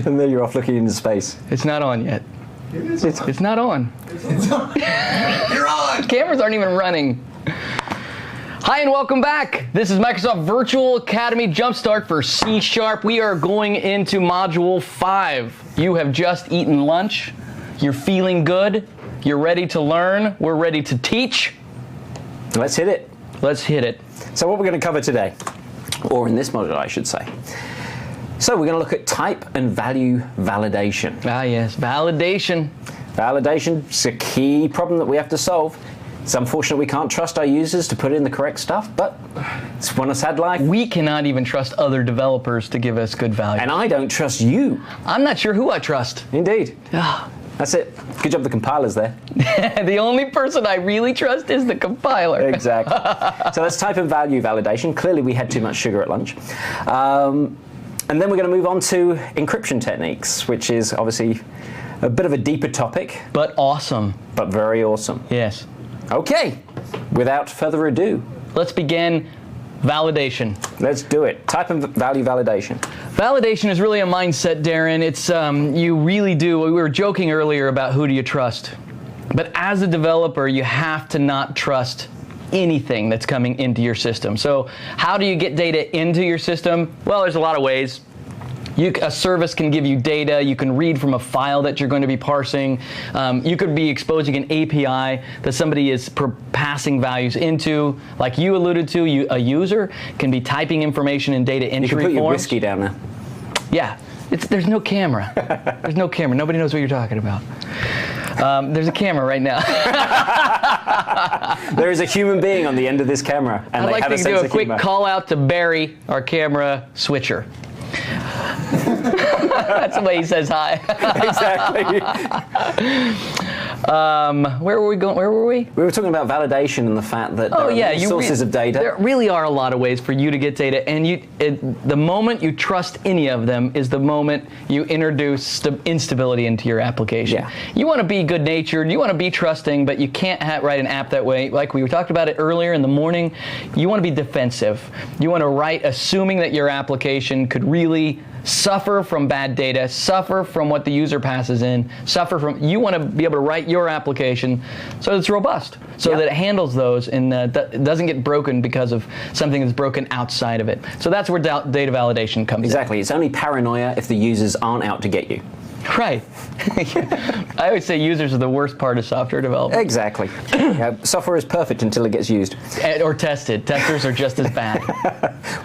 And then you're off looking into space. It's not on yet. It's not on. It's on. You're on. Cameras aren't even running. Hi and welcome back. This is Microsoft Virtual Academy Jumpstart for C#. We are going into Module 5. You have just eaten lunch. You're feeling good. You're ready to learn. We're ready to teach. Let's hit it. Let's hit it. So what we're going to cover today, or in this module I should say. So we're going to look at type and value validation. Ah yes, validation. Validation is a key problem that we have to solve. It's unfortunate we can't trust our users to put in the correct stuff, but it's one of sad life. We cannot even trust other developers to give us good value. And I don't trust you. I'm not sure who I trust. Indeed. That's it. Good job the compilers there. The only person I really trust is the compiler. Exactly. So that's type and value validation. Clearly we had too much sugar at lunch. And then we're going to move on to encryption techniques, which is obviously a bit of a deeper topic. But awesome. But very awesome. Yes. Okay, without further ado. Let's begin validation. Let's do it. Type and value validation. Validation is really a mindset, Darren. It's, you really do, we were joking earlier about who do you trust. But as a developer, you have to not trust anything that's coming into your system. So how do you get data into your system? Well, there's a lot of ways. A service can give you data. You can read from a file that you're going to be parsing. You could be exposing an API that somebody is passing values into. Like you alluded to, a user can be typing information in data entry forms. You can put your whiskey down there. Yeah. There's no camera. There's no camera. Nobody knows what you're talking about. There's a camera right now. There is a human being on the end of this camera, and I'd they like have to a sense do a of quick humor. call out to Barry, our camera switcher. That's the way he says hi. Exactly. Where were we going? Where were we? We were talking about validation and the fact that there are many sources of data. There really are a lot of ways for you to get data, and the moment you trust any of them is the moment you introduce instability into your application. Yeah. You want to be good-natured, you want to be trusting, but you can't write an app that way. Like we talked about it earlier in the morning, you want to be defensive. You want to write assuming that your application could really suffer from bad data, suffer from what the user passes in, you want to be able to write your application so that it's robust, so that it handles those and doesn't get broken because of something that's broken outside of it. So that's where data validation comes in. Exactly. It's only paranoia if the users aren't out to get you. Right. I always say users are the worst part of software development. Exactly. Yeah, software is perfect until it gets used. Or tested. Testers are just as bad.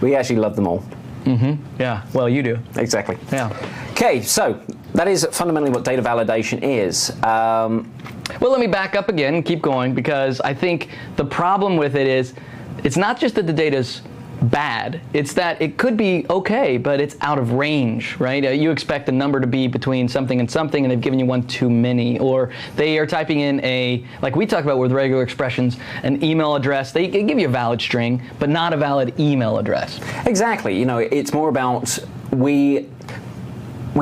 We actually love them all. Mm-hmm. Yeah. Well, you do. Exactly. Yeah. Okay, so that is fundamentally what data validation is. Well, let me back up again and keep going, because I think the problem with it is it's not just that the data's bad, it's that it could be okay, but it's out of range, right? You expect a number to be between something and something, and they've given you one too many, or they are typing in like we talk about with regular expressions, an email address. They give you a valid string, but not a valid email address. Exactly. You know, it's more about we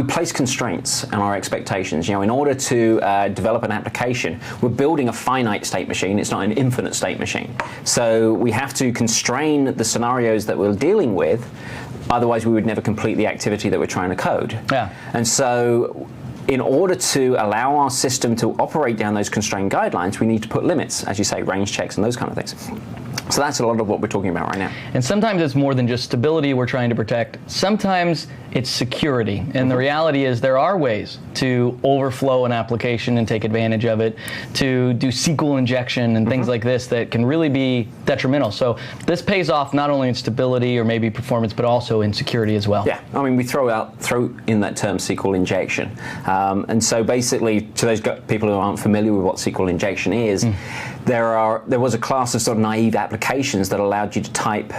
place constraints on our expectations. You know, in order to develop an application, we're building a finite state machine. It's not an infinite state machine. So we have to constrain the scenarios that we're dealing with. Otherwise, we would never complete the activity that we're trying to code. Yeah. And so in order to allow our system to operate down those constrained guidelines, we need to put limits, as you say, range checks and those kind of things. So that's a lot of what we're talking about right now. And sometimes it's more than just stability we're trying to protect. Sometimes it's security. And the reality is there are ways to overflow an application and take advantage of it, to do SQL injection and things like this that can really be detrimental. So this pays off not only in stability or maybe performance, but also in security as well. Yeah, I mean, we throw in that term SQL injection. And so basically, to those people who aren't familiar with what SQL injection is, there was a class of sort of naive applications that allowed you to type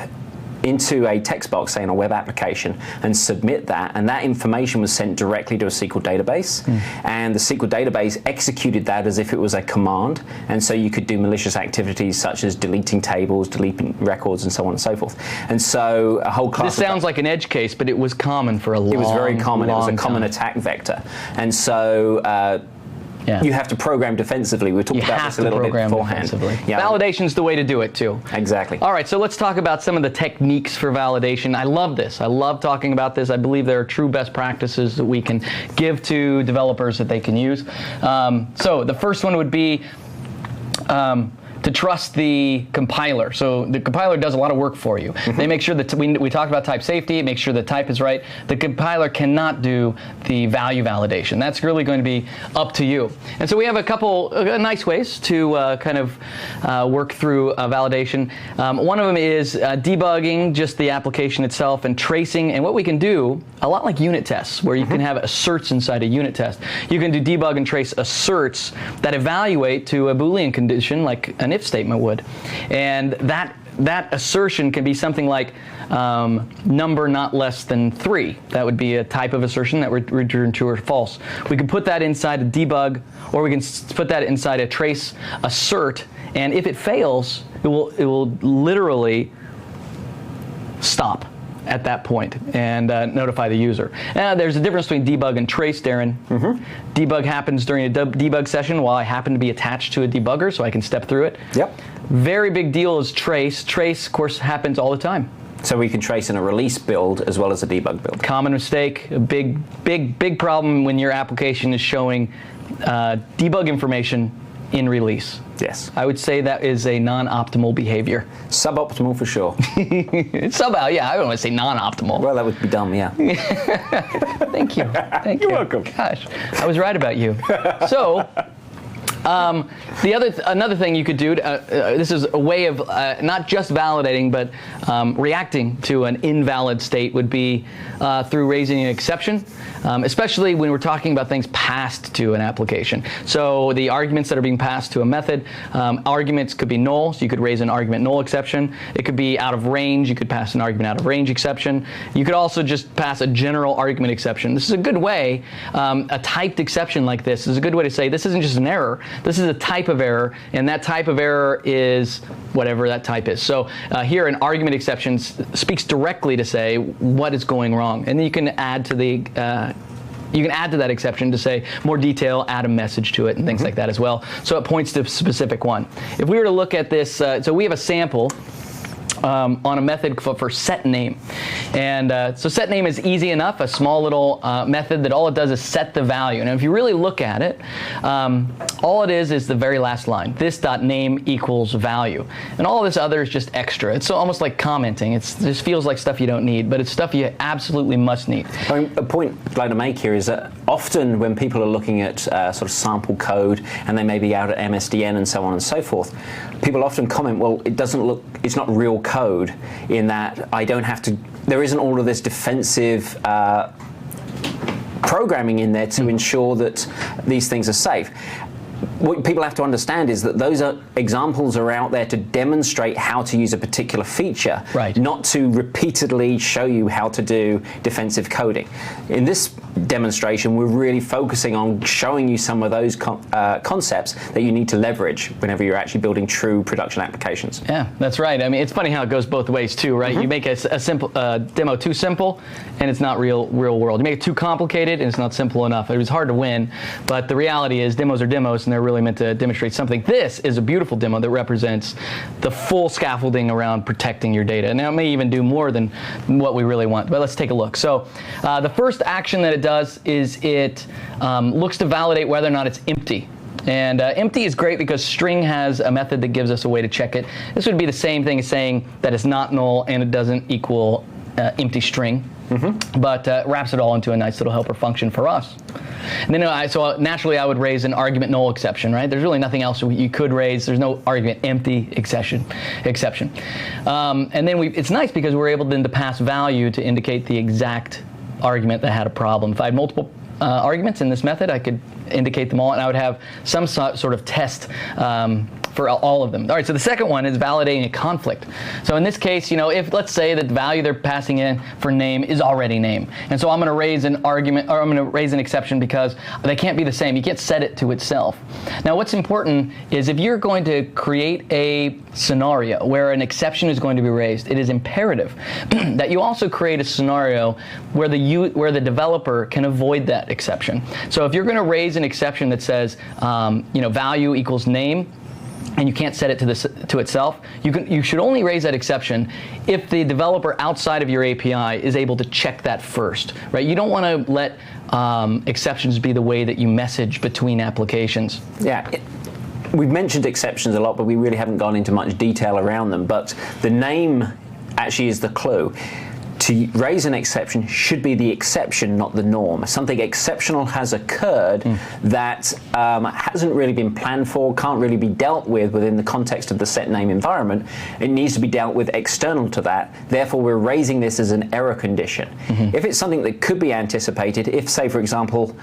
into a text box, say in a web application, and submit that, and that information was sent directly to a SQL database, and the SQL database executed that as if it was a command, and so you could do malicious activities such as deleting tables, deleting records, and so on and so forth. And so a whole class. This sounds like an edge case, but it was common for a long time. It was very common. It was a common attack vector, and so you have to program defensively. We talked about this a little bit beforehand. Yeah. Validation's the way to do it too. Exactly. All right, so let's talk about some of the techniques for validation. I love this. I love talking about this. I believe there are true best practices that we can give to developers that they can use. So the first one would be to trust the compiler. So the compiler does a lot of work for you. They make sure that we talked about type safety, make sure the type is right. The compiler cannot do the value validation. That's really going to be up to you. And so we have a couple nice ways to kind of work through validation. One of them is debugging just the application itself and tracing. And what we can do, a lot like unit tests, where you can have asserts inside a unit test. You can do debug and trace asserts that evaluate to a Boolean condition like an if statement would. And that assertion can be something like number not less than 3. That would be a type of assertion that would return true or false. We can put that inside a debug, or we can put that inside a trace assert, and if it fails, it will literally stop at that point and notify the user. There's a difference between debug and trace, Daren. Debug happens during a debug session while I happen to be attached to a debugger, so I can step through it. Yep. Very big deal is trace. Trace, of course, happens all the time. So we can trace in a release build as well as a debug build. Common mistake, a big problem when your application is showing debug information in release. Yes. I would say that is a non-optimal behavior. Suboptimal for sure. Somehow, yeah, I don't want to say non-optimal. Well, that would be dumb, yeah. Thank you. Thank you. You're welcome. Gosh, I was right about you. So, another thing you could do, this is a way of not just validating, but reacting to an invalid state would be through raising an exception, especially when we're talking about things passed to an application. So the arguments that are being passed to a method, arguments could be null, so you could raise an argument null exception. It could be out of range, you could pass an argument out of range exception. You could also just pass a general argument exception. This is a good way, a typed exception like this is a good way to say this isn't just an error, this is a type of error, and that type of error is whatever that type is. So here an argument exception speaks directly to say what is going wrong, and then you can add to the you can add to that exception to say more detail, add a message to it, and things like that as well. So it points to a specific one. If we were to look at this, so we have a sample on a method for set name. And so set name is easy enough, a small little method that all it does is set the value. And if you really look at it, all it is the very last line, this.name equals value. And all this other is just extra. It's almost like commenting. It just feels like stuff you don't need, but it's stuff you absolutely must need. I mean, a point I'd like to make here is that often when people are looking at sort of sample code and they may be out at MSDN and so on and so forth, people often comment, well, it doesn't look, it's not real code in that I don't have to, there isn't all of this defensive programming in there to ensure that these things are safe. What people have to understand is that those examples are out there to demonstrate how to use a particular feature, right, not to repeatedly show you how to do defensive coding. In this demonstration, we're really focusing on showing you some of those concepts that you need to leverage whenever you're actually building true production applications. Yeah, that's right. I mean, it's funny how it goes both ways too, right? You make a simple demo too simple, and it's not real world. You make it too complicated, and it's not simple enough. It was hard to win, but the reality is demos are demos, and they're really meant to demonstrate something. This is a beautiful demo that represents the full scaffolding around protecting your data. Now, it may even do more than what we really want, but let's take a look. So the first action that it does is it looks to validate whether or not it's empty. And empty is great because string has a method that gives us a way to check it. This would be the same thing as saying that it's not null and it doesn't equal empty string. But wraps it all into a nice little helper function for us. And then so naturally I would raise an argument null exception, right? There's really nothing else you could raise. There's no argument empty exception. And then it's nice because we're able then to pass value to indicate the exact argument that had a problem. If I had multiple arguments in this method, I could indicate them all, and I would have some sort of test for all of them. All right, so the second one is validating a conflict. So in this case, if let's say that the value they're passing in for name is already name, and so I'm going to raise an argument, or I'm going to raise an exception because they can't be the same. You can't set it to itself. Now, what's important is if you're going to create a scenario where an exception is going to be raised, it is imperative that you also create a scenario where the developer can avoid that exception. So if you're going to raise an exception that says, value equals name, and you can't set it to itself, you should only raise that exception if the developer outside of your API is able to check that first, right? You don't want to let exceptions be the way that you message between applications. Yeah. We've mentioned exceptions a lot, but we really haven't gone into much detail around them. But the name actually is the clue. To raise an exception should be the exception, not the norm. Something exceptional has occurred that hasn't really been planned for, can't really be dealt with within the context of the set name environment. It needs to be dealt with external to that. Therefore, we're raising this as an error condition. If it's something that could be anticipated, if, say, for example,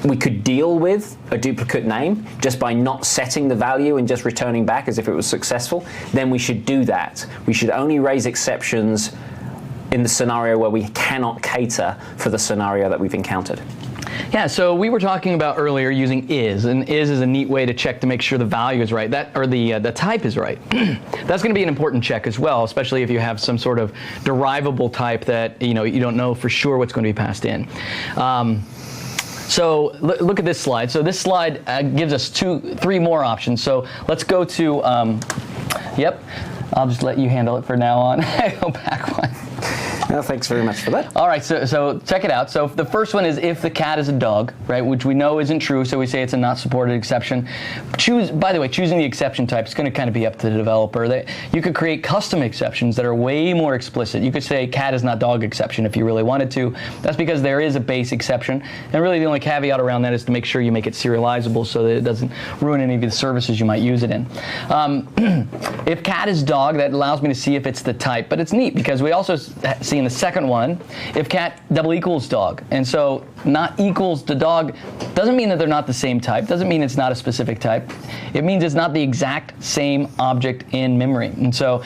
we could deal with a duplicate name just by not setting the value and just returning back as if it was successful, then we should do that. We should only raise exceptions in the scenario where we cannot cater for the scenario that we've encountered. Yeah, so we were talking about earlier using is, and is a neat way to check to make sure the value is right, the type is right. That's going to be an important check as well, especially if you have some sort of derivable type that you don't know for sure what's going to be passed in. So look at this slide. So this slide gives us three more options. So let's go to, I'll just let you handle it for now on. Go back one. Well, thanks very much for that. All right, so check it out. So the first one is if the cat is a dog, right, which we know isn't true, so we say it's a not supported exception. By the way, choosing the exception type is going to kind of be up to the developer. You could create custom exceptions that are way more explicit. You could say cat is not dog exception if you really wanted to. That's because there is a base exception, and really the only caveat around that is to make sure you make it serializable so that it doesn't ruin any of the services you might use it in. If cat is dog, that allows me to see if it's the type, but it's neat because we also see in the second one, if cat double equals dog. And so not equals to dog doesn't mean that they're not the same type, doesn't mean it's not a specific type. It means it's not the exact same object in memory. And so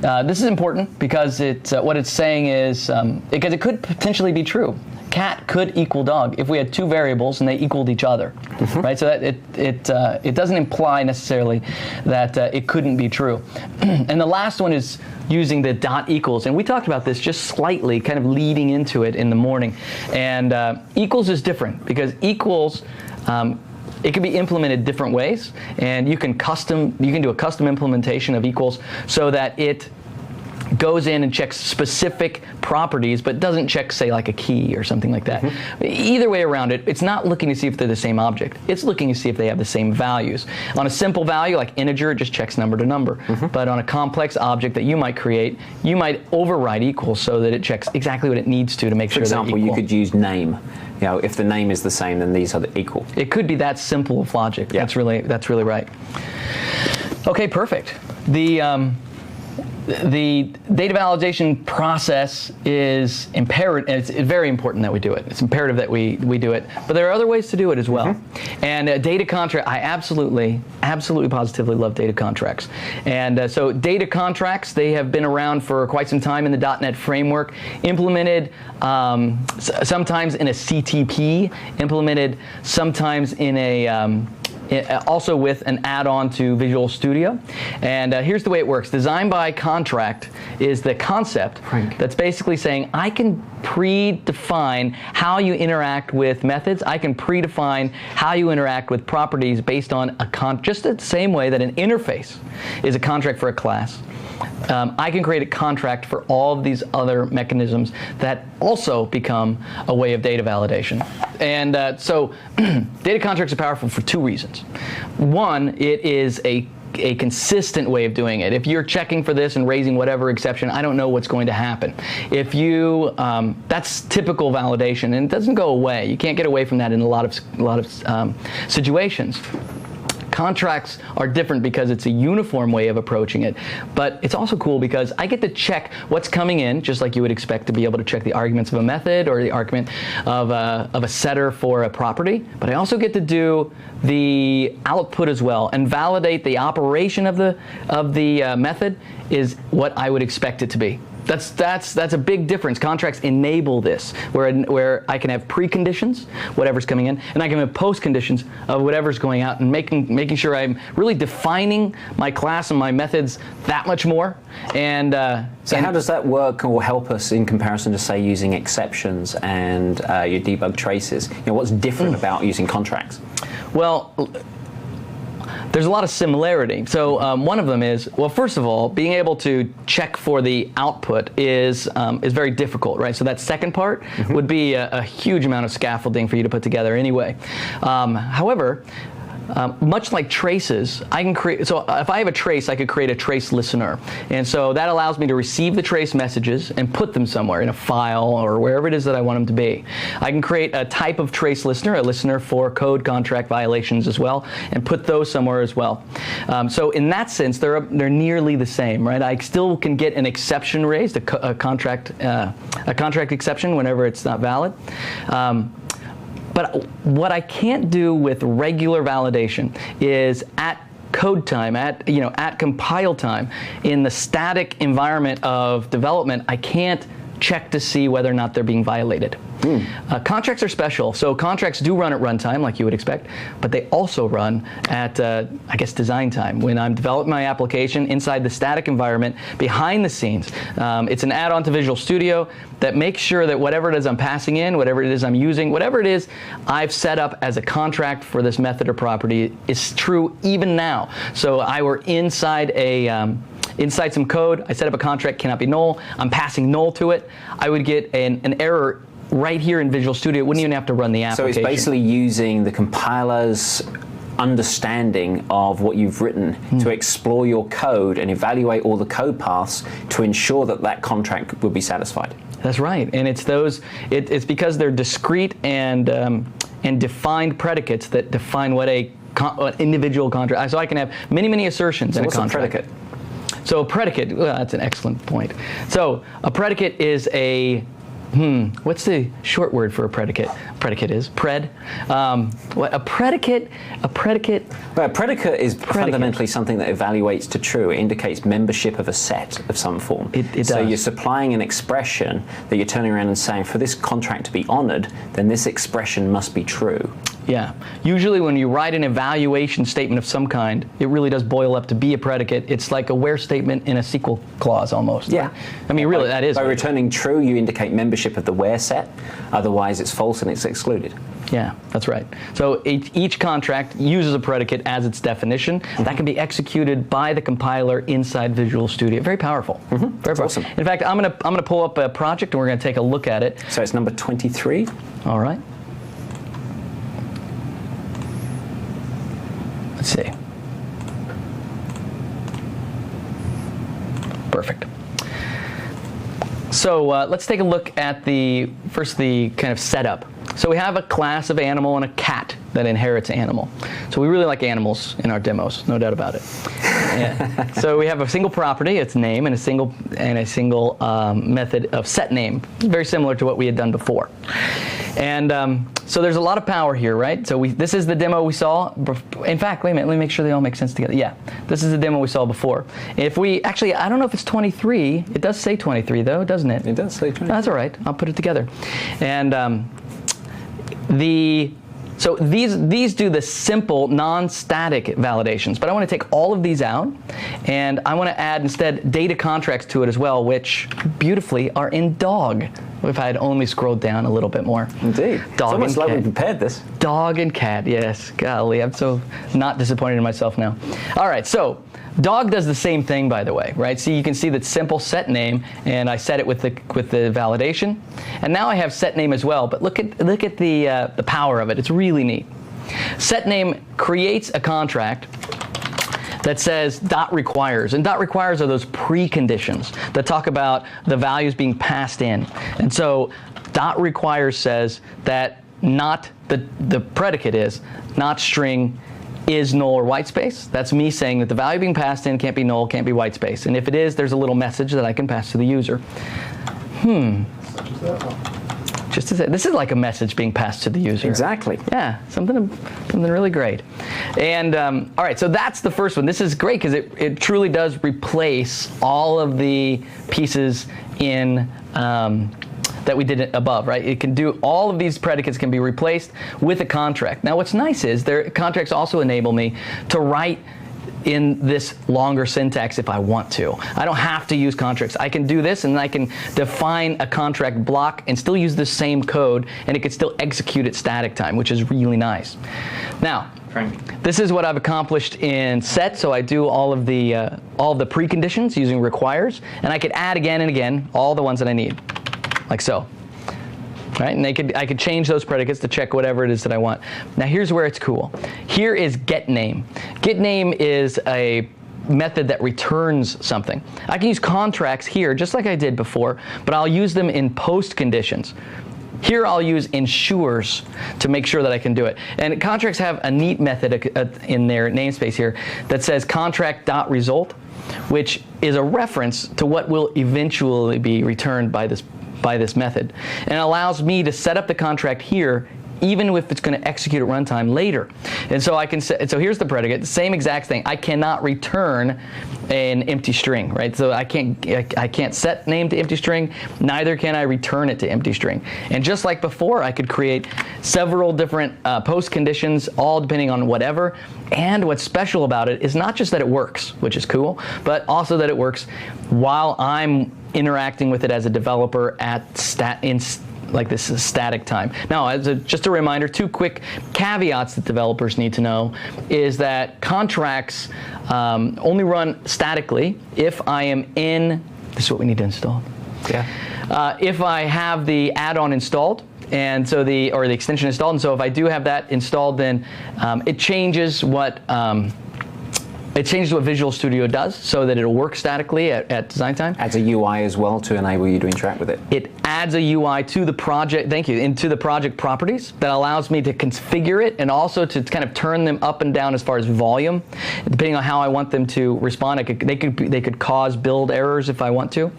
this is important because what it's saying is, because it could potentially be true. Cat could equal dog if we had two variables and they equaled each other, right? So that it doesn't imply necessarily that it couldn't be true. And the last one is using the dot equals, and we talked about this just slightly, kind of leading into it in the morning. And equals is different because equals. It can be implemented different ways, and you can do a custom implementation of equals so that it goes in and checks specific properties, but doesn't check, say, like a key or something like that. Either way around it, it's not looking to see if they're the same object. It's looking to see if they have the same values. On a simple value, like integer, it just checks number to number. But on a complex object that you might create, you might override equals so that it checks exactly what it needs to make sure they're equal. For example, you could use name. If the name is the same, then these are the equal. It could be that simple of logic. Yeah. That's really right. Okay, perfect. The data validation process is imperative, and it's very important that we do it. It's imperative that we do it, but there are other ways to do it as well. And data contract, I absolutely positively love data contracts. And so data contracts, they have been around for quite some time in the .NET framework, implemented sometimes in a CTP, implemented sometimes in a also with an add-on to Visual Studio. And here's the way it works. Design by contract is the concept that's basically saying I can predefine how you interact with methods. I can predefine how you interact with properties based on just the same way that an interface is a contract for a class. I can create a contract for all of these other mechanisms that also become a way of data validation. And so data contracts are powerful for two reasons. One, it is a consistent way of doing it. If you're checking for this and raising whatever exception, I don't know what's going to happen. If you, that's typical validation, and it doesn't go away. You can't get away from that in a lot of situations. Contracts are different because it's a uniform way of approaching it, but it's also cool because I get to check what's coming in, just like you would expect to be able to check the arguments of a method or the argument of a setter for a property, but I also get to do the output as well and validate the operation of the method is what I would expect it to be. That's a big difference. Contracts enable this, where I can have preconditions, whatever's coming in, and I can have postconditions of whatever's going out, and making sure I'm really defining my class and my methods that much more. And so how does that work or help us in comparison to, say, using exceptions and your debug traces? What's different about using contracts? Well, there's a lot of similarity. So one of them is, well, first of all, being able to check for the output is very difficult, right? So that second part would be a huge amount of scaffolding for you to put together anyway. However, much like traces, I can create, so if I have a trace, I could create a trace listener. And so that allows me to receive the trace messages and put them somewhere in a file or wherever it is that I want them to be. I can create a type of trace listener, a listener for code contract violations as well, and put those somewhere as well. So in that sense, they're nearly the same, right? I still can get an exception raised, a contract exception whenever it's not valid. But what I can't do with regular validation is at code time, at compile time, in the static environment of development, I can't check to see whether or not they're being violated. Contracts are special. So contracts do run at runtime, like you would expect, but they also run at, I guess, design time. When I'm developing my application inside the static environment, behind the scenes, it's an add-on to Visual Studio that makes sure that whatever it is I'm passing in, whatever it is I'm using, whatever it is I've set up as a contract for this method or property is true even now. So I were inside inside some code, I set up a contract, cannot be null, I'm passing null to it, I would get an error right here in Visual Studio. It wouldn't even have to run the application. So it's basically using the compiler's understanding of what you've written to explore your code and evaluate all the code paths to ensure that that contract will be satisfied. That's right, and it's because they're discrete and defined predicates that define what an individual contract. So I can have many assertions in a contract. What's a predicate? So a predicate, well, that's an excellent point. So a predicate is what's the short word for a predicate? Predicate is pred. A predicate. Well, a predicate is fundamentally something that evaluates to true. It indicates membership of a set of some form. It so does. You're supplying an expression that you're turning around and saying, for this contract to be honored, then this expression must be true. Yeah. Usually when you write an evaluation statement of some kind, it really does boil up to be a predicate. It's like a where statement in a SQL clause almost. Yeah. Right? I mean, really, that is. By returning true, you indicate membership of the where set. Otherwise, it's false and it's excluded. Yeah, that's right. So each contract uses a predicate as its definition. That can be executed by the compiler inside Visual Studio. Very powerful. Very powerful. Awesome. In fact, I'm gonna pull up a project and we're gonna take a look at it. So it's number 23. All right. Let's see. Perfect. So let's take a look at the kind of setup. So we have a class of animal and a cat that inherits animal. So we really like animals in our demos, no doubt about it. Yeah. So we have a single property, its name, and a single method of set name, very similar to what we had done before. And so there's a lot of power here, right? So this is the demo we saw. In fact, wait a minute, let me make sure they all make sense together. Yeah, this is the demo we saw before. If we actually, I don't know if it's 23. It does say 23 though, doesn't it? It does say 23. That's all right. I'll put it together. And so these do the simple non-static validations, but I want to take all of these out, and I want to add instead data contracts to it as well, which beautifully are in dog. If I had only scrolled down a little bit more. Indeed. Dog it's almost and like cat. we prepared this. Dog and cat, yes. Golly, I'm so not disappointed in myself now. All right, so dog does the same thing, by the way, right? So you can see that simple set name, and I set it with the validation, and now I have set name as well. But look at the power of it. It's really neat. Set name creates a contract that says .requires, and .requires are those preconditions that talk about the values being passed in. And so .requires says that not the predicate is not string is null or white space. That's me saying that the value being passed in can't be null, can't be white space. And if it is, there's a little message that I can pass to the user. Just to say, this is like a message being passed to the user. Exactly. Yeah, something really great. And all right, so that's the first one. This is great because it truly does replace all of the pieces in that we did above, right? It can do, all of these predicates can be replaced with a contract. Now what's nice is contracts also enable me to write in this longer syntax if I want to. I don't have to use contracts. I can do this and I can define a contract block and still use the same code, and it can still execute at static time, which is really nice. Now, this is what I've accomplished in set. So I do all of the preconditions using requires, and I could add again and again all the ones that I need, like so. Right? And I could change those predicates to check whatever it is that I want. Now here's where it's cool. Here is getName. getName is a method that returns something. I can use contracts here just like I did before, but I'll use them in post conditions. Here I'll use ensures to make sure that I can do it. And contracts have a neat method in their namespace here that says contract.result, which is a reference to what will eventually be returned by this method, and allows me to set up the contract here even if it's going to execute at runtime later. And so I can say, so here's the predicate, the same exact thing. I cannot return an empty string, right? So I can't set name to empty string, neither can I return it to empty string. And just like before, I could create several different post conditions, all depending on whatever. And what's special about it is not just that it works, which is cool, but also that it works while I'm interacting with it as a developer at like this is static time. Now, just a reminder, 2 quick caveats that developers need to know is that contracts only run statically if I am in, this is what we need to install. Yeah. If I have the add-on installed, and so the extension installed, and so if I do have that installed, then it changes what Visual Studio does so that it'll work statically at design time. Adds a UI as well to enable you to interact with it. It adds a UI to the project, into the project properties that allows me to configure it and also to kind of turn them up and down as far as volume. Depending on how I want them to respond, they could cause build errors if I want to.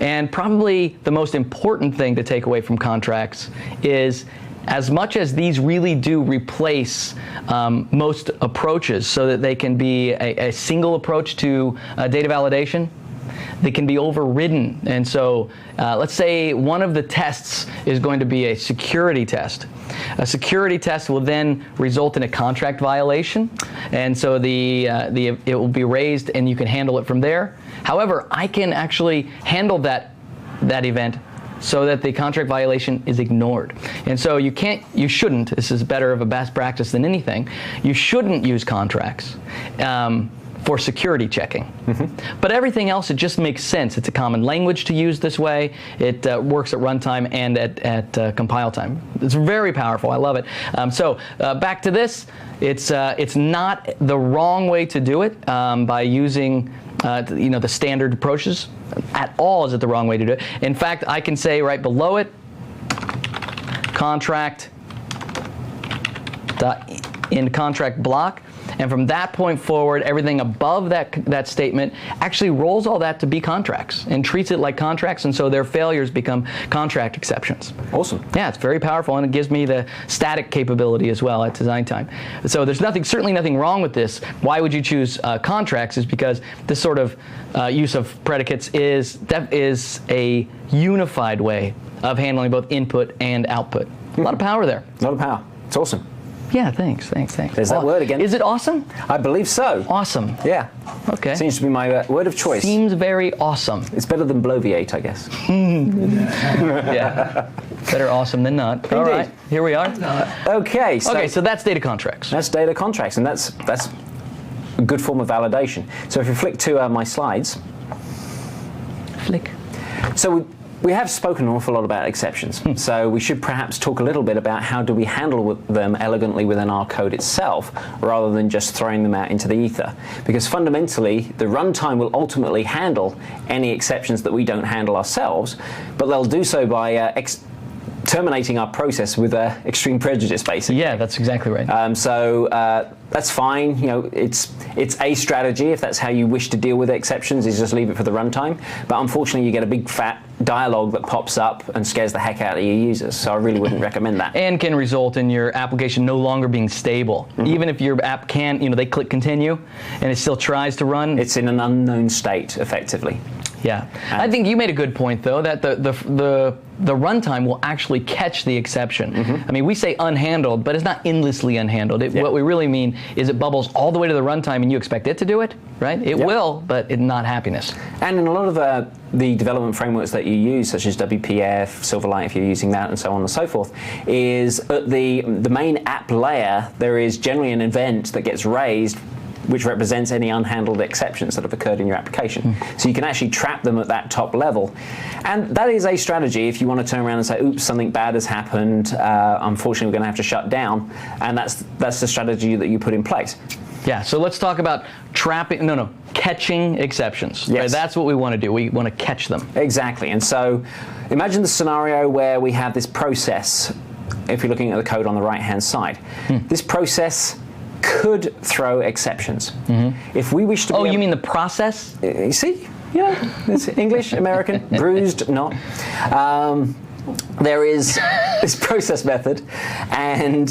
And probably the most important thing to take away from contracts is, as much as these really do replace most approaches so that they can be a single approach to data validation, they can be overridden. And so let's say one of the tests is going to be a security test. A security test will then result in a contract violation, and so it will be raised and you can handle it from there. However, I can actually handle that event so that the contract violation is ignored. And so you shouldn't, this is better of a best practice than anything, you shouldn't use contracts for security checking. Mm-hmm. But everything else, it just makes sense. It's a common language to use this way. It works at runtime and at compile time. It's very powerful, I love it. So back to this, it's not the wrong way to do it by using the standard approaches. At all is it the wrong way to do it. In fact, I can say right below it, contract in contract block, and from that point forward, everything above that statement actually rolls all that to be contracts and treats it like contracts, and so their failures become contract exceptions. Awesome. Yeah, it's very powerful, and it gives me the static capability as well at design time. So there's certainly nothing wrong with this. Why would you choose contracts? Is because this sort of use of predicates is a unified way of handling both input and output. A lot of power there. A lot of power. It's awesome. Yeah, thanks. There's that word again. Is it awesome? I believe so. Awesome. Yeah. Okay. Seems to be my word of choice. Seems very awesome. It's better than bloviate, I guess. Yeah. Better awesome than not. All right, here we are. Okay. So that's data contracts. That's data contracts, and that's a good form of validation. So if you flick to my slides. Flick. So we have spoken an awful lot about exceptions, so we should perhaps talk a little bit about how do we handle them elegantly within our code itself, rather than just throwing them out into the ether. Because fundamentally, the runtime will ultimately handle any exceptions that we don't handle ourselves, but they'll do so by terminating our process with extreme prejudice, basically. Yeah, that's exactly right. That's fine. You know, it's a strategy if that's how you wish to deal with exceptions, is just leave it for the runtime. But unfortunately, you get a big fat dialogue that pops up and scares the heck out of your users. So I really wouldn't recommend that. And can result in your application no longer being stable. Even if your app can, they click continue and it still tries to run. It's in an unknown state, effectively. Yeah, I think you made a good point though, that the runtime will actually catch the exception. I mean, we say unhandled, but it's not endlessly unhandled. What we really mean is it bubbles all the way to the runtime and you expect it to do it, right? It will, but it's not happiness. And in a lot of the development frameworks that you use, such as WPF, Silverlight, if you're using that, and so on and so forth, is at the main app layer, there is generally an event that gets raised which represents any unhandled exceptions that have occurred in your application. So you can actually trap them at that top level. And that is a strategy if you want to turn around and say, oops, something bad has happened, unfortunately we're going to have to shut down, and that's the strategy that you put in place. Yeah, so let's talk about catching exceptions. Yes. Right? That's what we want to do. We want to catch them. Exactly, and so imagine the scenario where we have this process, if you're looking at the code on the right-hand side. This process could throw exceptions. If we wish to you mean the process? You see? Yeah, it's English, American, bruised, not. There is this process method, and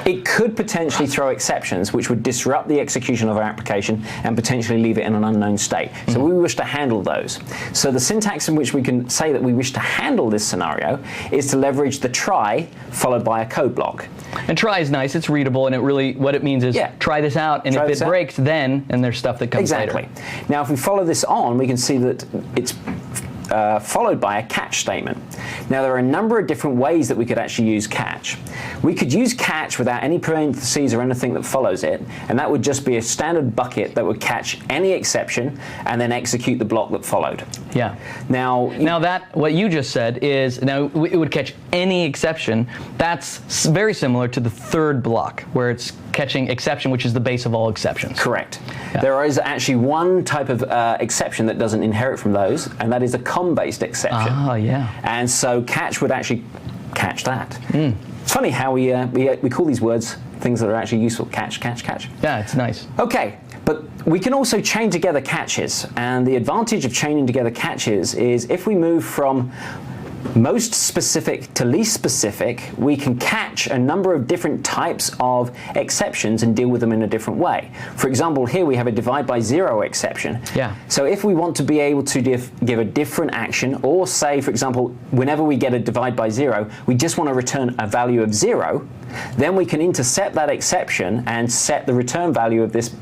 it could potentially throw exceptions which would disrupt the execution of our application and potentially leave it in an unknown state. So we wish to handle those. So the syntax in which we can say that we wish to handle this scenario is to leverage the try followed by a code block. And try is nice, it's readable, and it really, what it means is try this out, and if it breaks, then, and there's stuff that comes later. Exactly. Now if we follow this on, we can see that it's followed by a catch statement. Now there are a number of different ways that we could actually use catch. We could use catch without any parentheses or anything that follows it, and that would just be a standard bucket that would catch any exception and then execute the block that followed. Yeah. Now that, what you just said is, now it would catch any exception. That's very similar to the third block, where it's catching exception, which is the base of all exceptions. Correct. Yeah. There is actually one type of exception that doesn't inherit from those, and that is a COM-based exception. Ah, yeah. And so catch would actually catch that. It's funny how we call these words things that are actually useful. Catch, catch, catch. Yeah, it's nice. Okay, but we can also chain together catches, and the advantage of chaining together catches is if we move from most specific to least specific, we can catch a number of different types of exceptions and deal with them in a different way. For example, here we have a divide by zero exception. Yeah. So if we want to be able to give a different action, or say, for example, whenever we get a divide by zero, we just want to return a value of 0, then we can intercept that exception and set the return value of this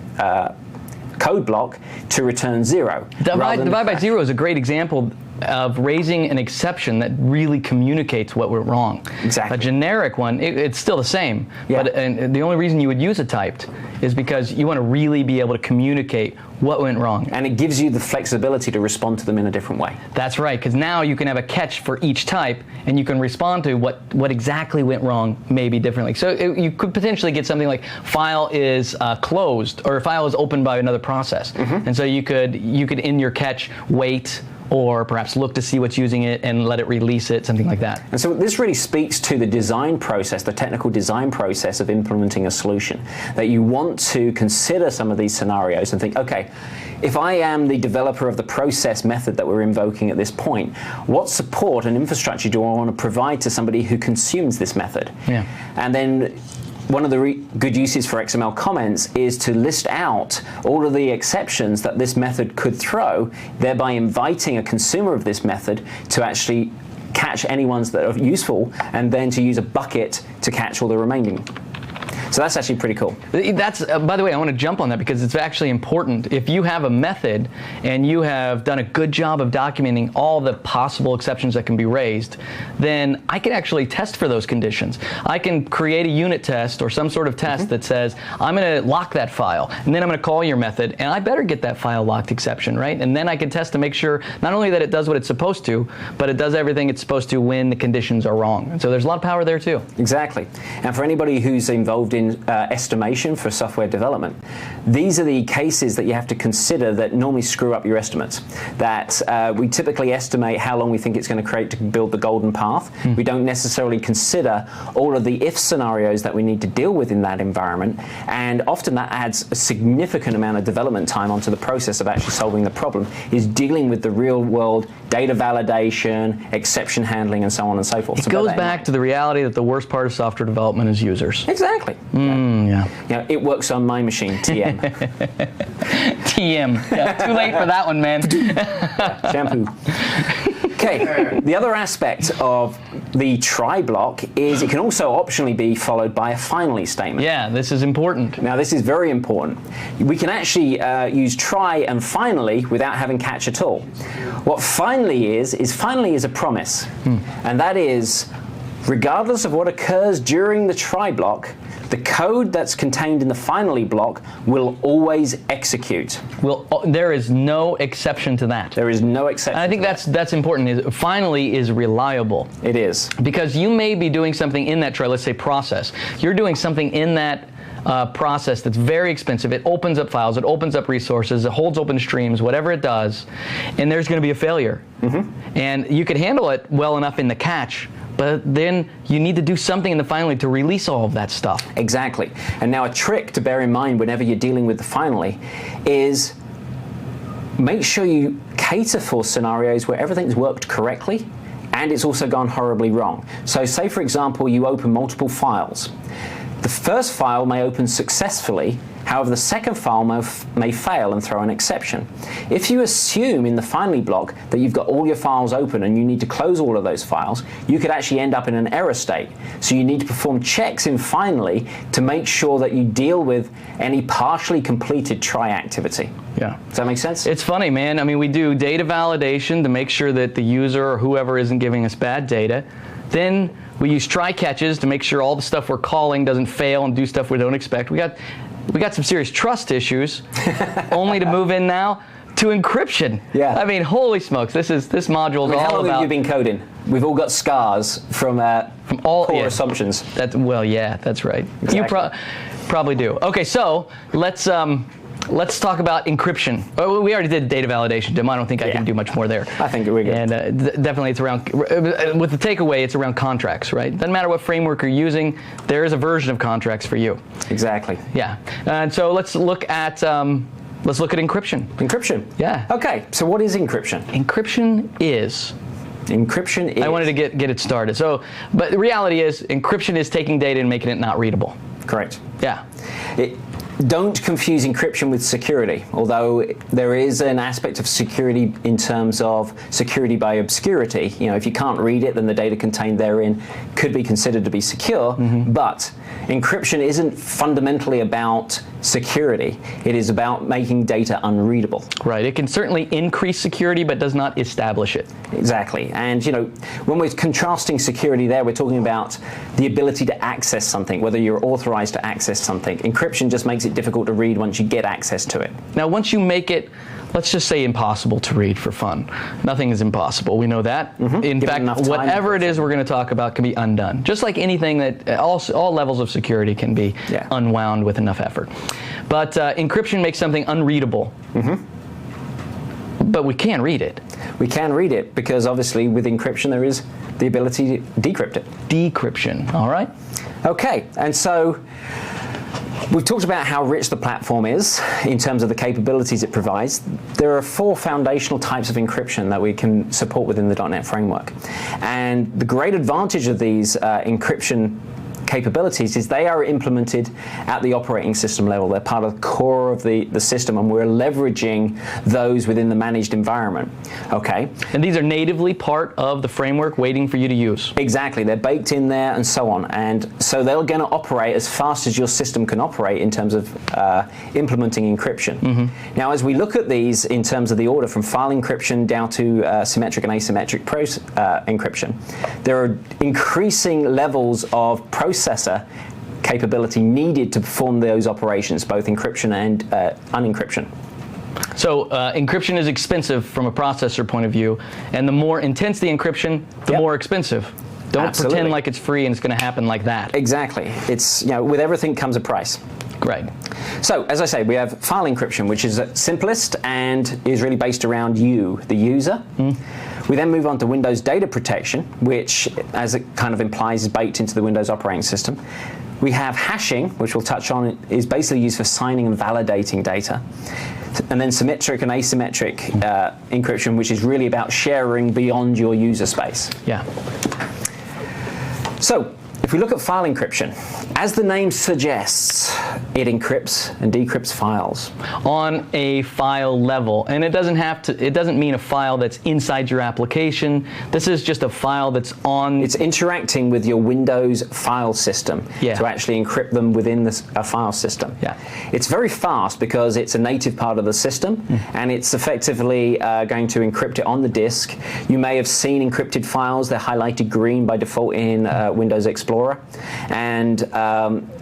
code block to return 0. Divide by zero is a great example of raising an exception that really communicates what went wrong. Exactly. A generic one, it's still the same, but and the only reason you would use a typed is because you want to really be able to communicate what went wrong. And it gives you the flexibility to respond to them in a different way. That's right, because now you can have a catch for each type, and you can respond to what exactly went wrong, maybe differently. So you could potentially get something like file is closed, or file is opened by another process. And so you could in your catch wait, or perhaps look to see what's using it and let it release it, something like that. And so this really speaks to the design process, the technical design process of implementing a solution, that you want to consider some of these scenarios and think, okay, if I am the developer of the process method that we're invoking at this point, what support and infrastructure do I want to provide to somebody who consumes this method? Yeah. And then one of the good uses for XML comments is to list out all of the exceptions that this method could throw, thereby inviting a consumer of this method to actually catch any ones that are useful, and then to use a bucket to catch all the remaining. So that's actually pretty cool. That's, by the way, I want to jump on that because it's actually important. If you have a method and you have done a good job of documenting all the possible exceptions that can be raised, then I can actually test for those conditions. I can create a unit test or some sort of test that says, I'm going to lock that file, and then I'm going to call your method, and I better get that file locked exception, right? And then I can test to make sure not only that it does what it's supposed to, but it does everything it's supposed to when the conditions are wrong. And so there's a lot of power there too. Exactly. And for anybody who's involved in estimation for software development, these are the cases that you have to consider that normally screw up your estimates. That we typically estimate how long we think it's going to create to build the golden path. We don't necessarily consider all of the if scenarios that we need to deal with in that environment, and often that adds a significant amount of development time onto the process of actually solving the problem, is dealing with the real world data validation, exception handling, and so on and so forth. It goes back to the reality that the worst part of software development is users. Exactly. Yeah. It works on my machine, TM. TM. Yeah, too late for that one, man. Shampoo. Okay, the other aspect of the try block is it can also optionally be followed by a finally statement. Yeah, this is important. Now, this is very important. We can actually use try and finally without having catch at all. What finally is finally is a promise. And that is, regardless of what occurs during the try block, the code that's contained in the finally block will always execute. There is no exception to that. There is no exception. And I think that's important. Finally is reliable. It is. Because you may be doing something in that try, let's say process. You're doing something in that process that's very expensive. It opens up files, it opens up resources, it holds open streams, whatever it does, and there's going to be a failure. And you could handle it well enough in the catch, but then you need to do something in the finally to release all of that stuff. Exactly. And now a trick to bear in mind whenever you're dealing with the finally is make sure you cater for scenarios where everything's worked correctly and it's also gone horribly wrong. So say, for example, you open multiple files. The first file may open successfully, however the second file may fail and throw an exception. If you assume in the finally block that you've got all your files open and you need to close all of those files, you could actually end up in an error state. So you need to perform checks in finally to make sure that you deal with any partially completed try activity. Yeah. Does that make sense? It's funny, man. I mean, we do data validation to make sure that the user or whoever isn't giving us bad data. Then we use try catches to make sure all the stuff we're calling doesn't fail and do stuff we don't expect. We got some serious trust issues, only to move in now to encryption. Yeah. I mean, holy smokes, this module is all how long about. have you been coding? We've all got scars from all poor assumptions. Well, yeah, that's right. Exactly. You probably do. Okay, so let's talk about encryption. We already did data validation, Tim. I don't think I can do much more there. I think we're good. And definitely it's around, with the takeaway, it's around contracts, right? Doesn't matter what framework you're using, there is a version of contracts for you. Exactly. Yeah. And so let's look at encryption. Encryption? Yeah. Okay, so what is encryption? Encryption is... I wanted to get it started. So, but the reality is, encryption is taking data and making it not readable. Correct. Yeah. Don't confuse encryption with security, although there is an aspect of security in terms of security by obscurity. You know, if you can't read it, then the data contained therein could be considered to be secure, but encryption isn't fundamentally about security. It is about making data unreadable. Right. It can certainly increase security, but does not establish it. Exactly. And, you know, when we're contrasting security there, we're talking about the ability to access something, whether you're authorized to access something. Encryption just makes it difficult to read once you get access to it. Now, once you make it, let's just say impossible to read for fun. Nothing is impossible. We know that. In fact, whatever it is we're going to talk about can be undone. Just like anything that all levels of security can be unwound with enough effort. But encryption makes something unreadable. But we can read it. We can read it because obviously with encryption there is the ability to decrypt it. Decryption, all right. Okay, and so we've talked about how rich the platform is in terms of the capabilities it provides. There are 4 foundational types of encryption that we can support within the .NET framework. And the great advantage of these encryption capabilities is they are implemented at the operating system level. They're part of the core of the system, and we're leveraging those within the managed environment. Okay. And these are natively part of the framework waiting for you to use. Exactly. They're baked in there and so on. And so they're going to operate as fast as your system can operate in terms of implementing encryption. Now, as we look at these in terms of the order from file encryption down to symmetric and asymmetric encryption, there are increasing levels of processor capability needed to perform those operations, both encryption and unencryption. So encryption is expensive from a processor point of view, and the more intense the encryption, the more expensive. Don't Absolutely. pretend like it's free and it's going to happen like that. Exactly. It's, with everything comes a price. Right. So, as I say, we have file encryption, which is simplest and is really based around you, the user. We then move on to Windows data protection, which, as it kind of implies, is baked into the Windows operating system. We have hashing, which we'll touch on, is basically used for signing and validating data. And then symmetric and asymmetric encryption, which is really about sharing beyond your user space. Yeah. So, if we look at file encryption, as the name suggests, it encrypts and decrypts files. On a file level. And it doesn't mean a file that's inside your application. This is just a file that's on... It's interacting with your Windows file system to actually encrypt them within a file system. Yeah. It's very fast because it's a native part of the system, and it's effectively going to encrypt it on the disk. You may have seen encrypted files. They're highlighted green by default in Windows Explorer. And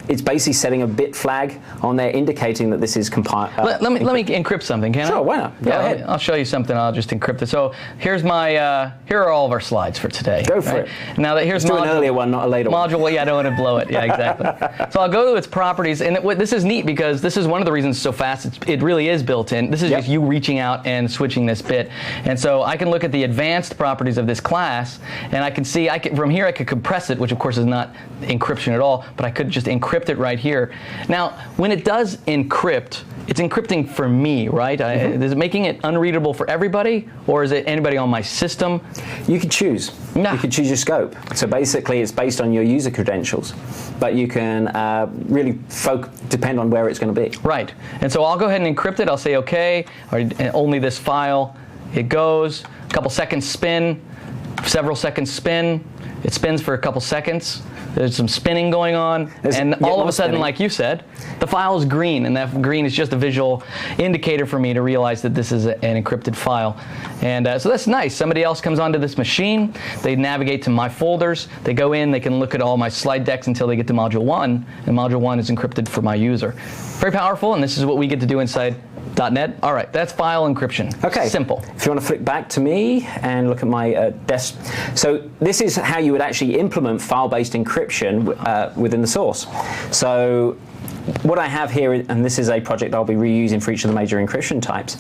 it's basically setting a bit flag on there indicating that this is compiled. Let me encrypt something, can I? Sure, why not? Go ahead. I'll show you something. I'll just encrypt it. So here's my. Here are all of our slides for today. Go for it. Now that here's Let's do an earlier one, not a later one. Module. Well, yeah, I don't want to blow it. Yeah, exactly. So I'll go to its properties, and this is neat because this is one of the reasons it's so fast. It really is built in. This is just you reaching out and switching this bit, and so I can look at the advanced properties of this class, and I can see. From here I could compress it, which of course is not encryption at all, but I could just encrypt it right here. Now, when it does encrypt, it's encrypting for me, right? Is it making it unreadable for everybody, or is it anybody on my system? You can choose. Nah. You can choose your scope. So basically, it's based on your user credentials, but you can really depend on where it's going to be. Right. And so I'll go ahead and encrypt it. I'll say OK, or only this file. It goes. A couple seconds spin. Several seconds spin. It spins for a couple seconds. There's some spinning going on, and all of a sudden, like you said, the file is green, and that green is just a visual indicator for me to realize that this is an encrypted file. And so that's nice. Somebody else comes onto this machine, they navigate to my folders, they go in, they can look at all my slide decks until they get to Module 1, and Module 1 is encrypted for my user. Very powerful, and this is what we get to do inside .NET. All right, that's file encryption. Okay. Simple. If you want to flick back to me and look at my desk. So this is how you would actually implement file-based encryption within the source. So what I have here, and this is a project I'll be reusing for each of the major encryption types.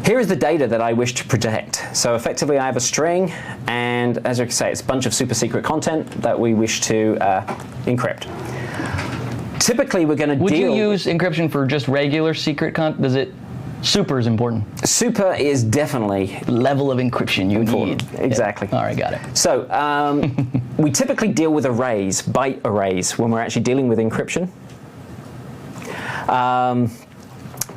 Here is the data that I wish to protect. So effectively I have a string, and as I say, it's a bunch of super secret content that we wish to encrypt. Typically, we're going to Would you use encryption for just regular secret content? Does it? Super is important. Super is definitely level of encryption you important. Need. Exactly. Yeah. All right, got it. So we typically deal with arrays, byte arrays, when we're actually dealing with encryption.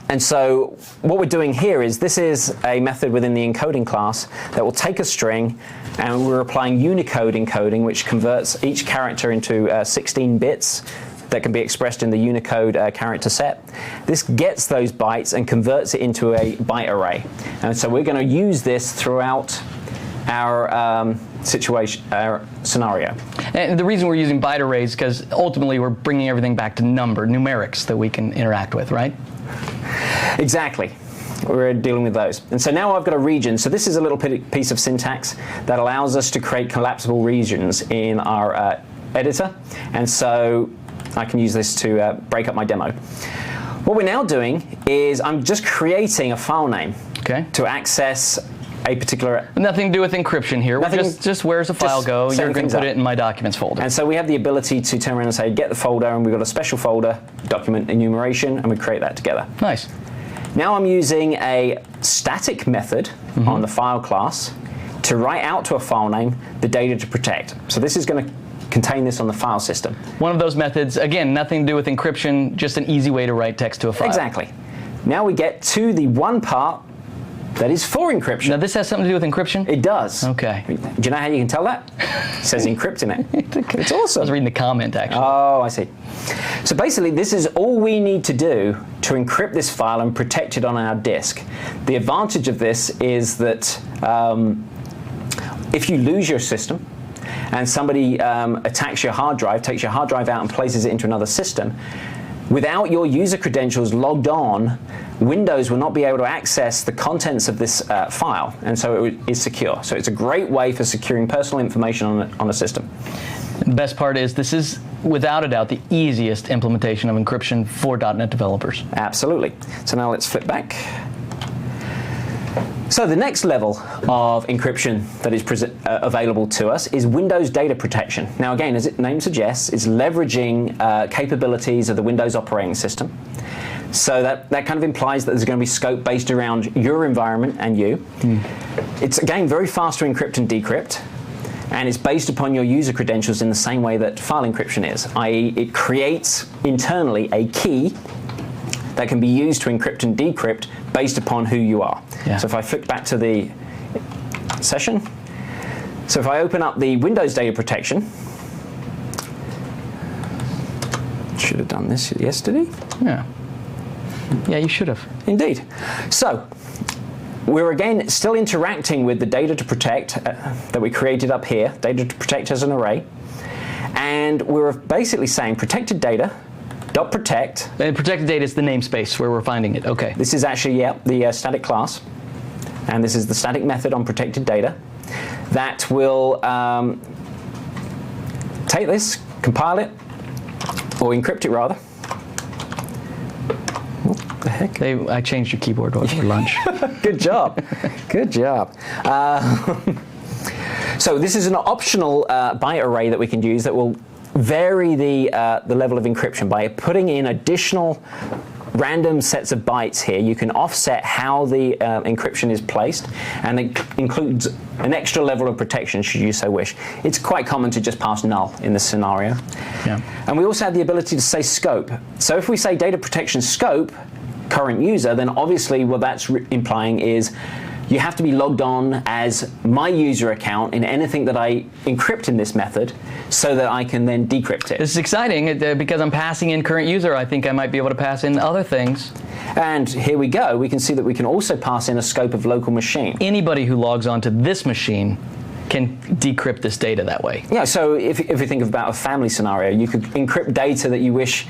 And so what we're doing here is this is a method within the encoding class that will take a string, and we're applying Unicode encoding, which converts each character into 16 bits that can be expressed in the Unicode character set. This gets those bytes and converts it into a byte array. And so we're going to use this throughout our scenario. And the reason we're using byte arrays is because ultimately we're bringing everything back to numerics that we can interact with, right? Exactly. We're dealing with those. And so now I've got a region. So this is a little piece of syntax that allows us to create collapsible regions in our editor. And so I can use this to break up my demo. What we're now doing is I'm just creating a file name to access a particular... Nothing to do with encryption here. Just where's the file go? You're going to put it in my documents folder. And so we have the ability to turn around and say, get the folder, and we've got a special folder, document enumeration, and we create that together. Nice. Now I'm using a static method on the file class to write out to a file name the data to protect. So this is going to contain this on the file system. One of those methods, again, nothing to do with encryption, just an easy way to write text to a file. Exactly. Now we get to the one part that is for encryption. Now this has something to do with encryption? It does. Okay. Do you know how you can tell that? It says encrypt in it. It's awesome. I was reading the comment, actually. Oh, I see. So basically, this is all we need to do to encrypt this file and protect it on our disk. The advantage of this is that if you lose your system, and somebody attacks your hard drive, takes your hard drive out and places it into another system, Without your user credentials logged on, Windows will not be able to access the contents of this file, and so it is secure. So it's a great way for securing personal information on a system. The best part is this is, without a doubt, the easiest implementation of encryption for .NET developers. Absolutely. So now let's flip back. So the next level of encryption that is available to us is Windows data protection. Now again, as its name suggests, it's leveraging capabilities of the Windows operating system. So that kind of implies that there's going to be scope based around your environment and you. It's again very fast to encrypt and decrypt, and it's based upon your user credentials in the same way that file encryption is, i.e. it creates internally a key that can be used to encrypt and decrypt based upon who you are. Yeah. So if I flick back to the session, so if I open up the Windows data protection, should have done this yesterday. Yeah, you should have. Indeed. So we're again still interacting with the data to protect that we created up here, data to protect as an array, and we're basically saying protected data .protect. And protected data is the namespace where we're finding it. Okay. This is actually the static class, and this is the static method on protected data that will take this, compile it, or encrypt it rather. What the heck? I changed your keyboard over lunch. Good job. Good job. So this is an optional byte array that we can use that will vary the level of encryption by putting in additional random sets of bytes here. You can offset how the encryption is placed, and it includes an extra level of protection should you so wish. It's quite common to just pass null in this scenario. Yeah. And we also have the ability to say scope. So if we say data protection scope, current user, then obviously what that's implying is you have to be logged on as my user account in anything that I encrypt in this method so that I can then decrypt it. This is exciting because I'm passing in current user. I think I might be able to pass in other things. And here we go. We can see that we can also pass in a scope of local machine. Anybody who logs onto this machine can decrypt this data that way. Yeah, so if you think about a family scenario, you could encrypt data that you wish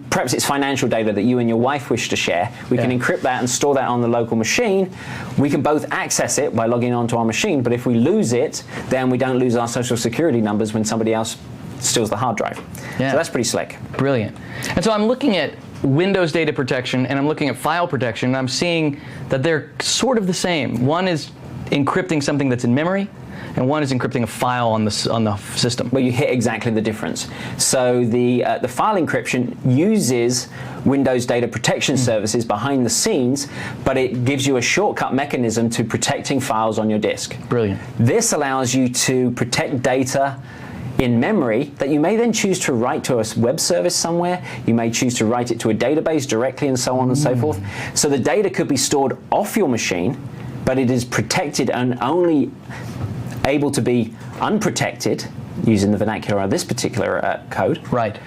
perhaps it's financial data that you and your wife wish to share. We can encrypt that and store that on the local machine. We can both access it by logging onto our machine, but if we lose it, then we don't lose our social security numbers when somebody else steals the hard drive. Yeah. So that's pretty slick. Brilliant. And so I'm looking at Windows data protection and I'm looking at file protection, and I'm seeing that they're sort of the same. One is encrypting something that's in memory, and one is encrypting a file on the system. Well, you hit exactly the difference. So the file encryption uses Windows data protection services behind the scenes, but it gives you a shortcut mechanism to protecting files on your disk. Brilliant. This allows you to protect data in memory that you may then choose to write to a web service somewhere. You may choose to write it to a database directly, and so on and so forth. So the data could be stored off your machine, but it is protected and only able to be unprotected, using the vernacular of this particular code, right,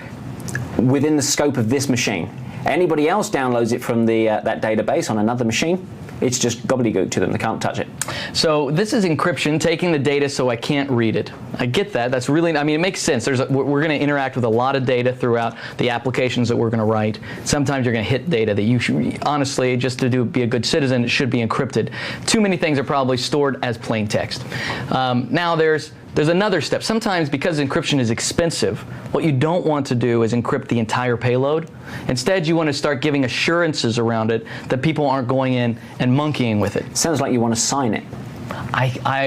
within the scope of this machine. Anybody else downloads it from that database on another machine, it's just gobbledygook to them. They can't touch it. So this is encryption, taking the data so I can't read it. I get that. That's really, I mean, it makes sense. We're going to interact with a lot of data throughout the applications that we're going to write. Sometimes you're going to hit data that you should, honestly, just to be a good citizen, it should be encrypted. Too many things are probably stored as plain text. Now there's another step. Sometimes, because encryption is expensive, what you don't want to do is encrypt the entire payload. Instead, you want to start giving assurances around it that people aren't going in and monkeying with it. Sounds like you want to sign it.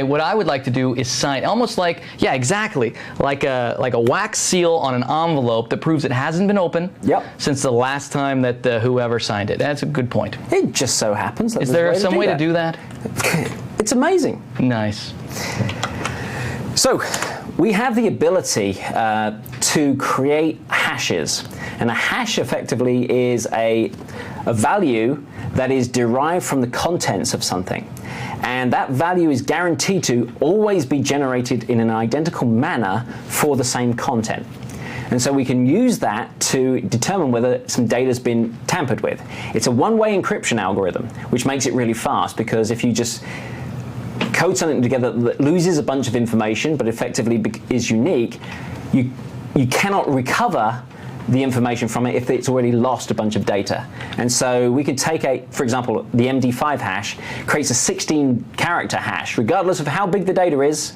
What I would like to do is sign, almost like, yeah, exactly, like a wax seal on an envelope that proves it hasn't been opened since the last time that whoever signed it. That's a good point. It just so happens that is there some way to do that? It's amazing. Nice. So we have the ability to create hashes, and a hash effectively is a value that is derived from the contents of something, and that value is guaranteed to always be generated in an identical manner for the same content. And so we can use that to determine whether some data has been tampered with. It's a one-way encryption algorithm, which makes it really fast, because if you just code something together that loses a bunch of information but effectively is unique, you cannot recover the information from it if it's already lost a bunch of data. And so we could take for example, the MD5 hash creates a 16-character hash. Regardless of how big the data is,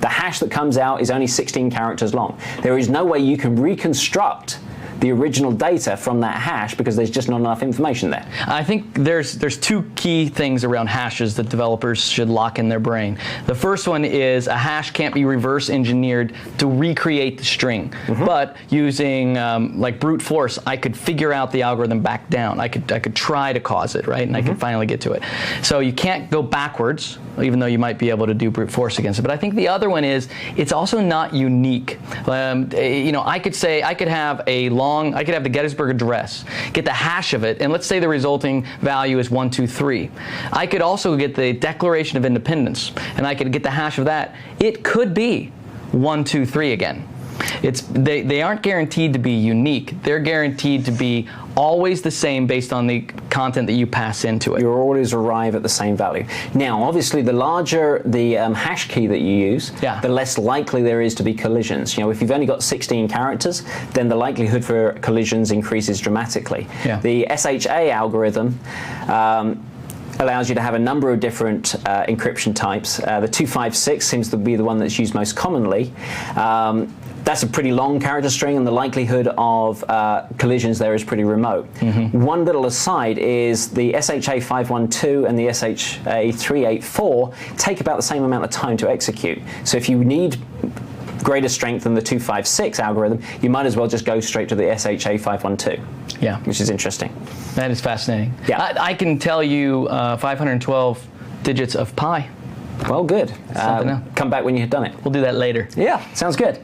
the hash that comes out is only 16 characters long. There is no way you can reconstruct the original data from that hash because there's just not enough information there. I think there's two key things around hashes that developers should lock in their brain. The first one is a hash can't be reverse engineered to recreate the string. But using like brute force, I could figure out the algorithm back down. I could try to cause it, right? And I could finally get to it. So you can't go backwards, even though you might be able to do brute force against it. But I think the other one is it's also not unique. You know, I could have the Gettysburg Address, get the hash of it, and let's say the resulting value is 123. I could also get the Declaration of Independence, and I could get the hash of that. It could be 123 again. They aren't guaranteed to be unique. They're guaranteed to be always the same based on the content that you pass into it. You always arrive at the same value. Now, obviously, the larger the hash key that you use, the less likely there is to be collisions. You know, if you've only got 16 characters, then the likelihood for collisions increases dramatically. The SHA algorithm allows you to have a number of different encryption types. The 256 seems to be the one that's used most commonly. That's a pretty long character string, and the likelihood of collisions there is pretty remote. One little aside is the SHA 512 and the SHA 384 take about the same amount of time to execute. So if you need greater strength than the 256 algorithm, you might as well just go straight to the SHA 512. Yeah, which is interesting. That is fascinating. Yeah, I can tell you 512 digits of pi. Well, good. Come back when you've done it. We'll do that later. Yeah, sounds good.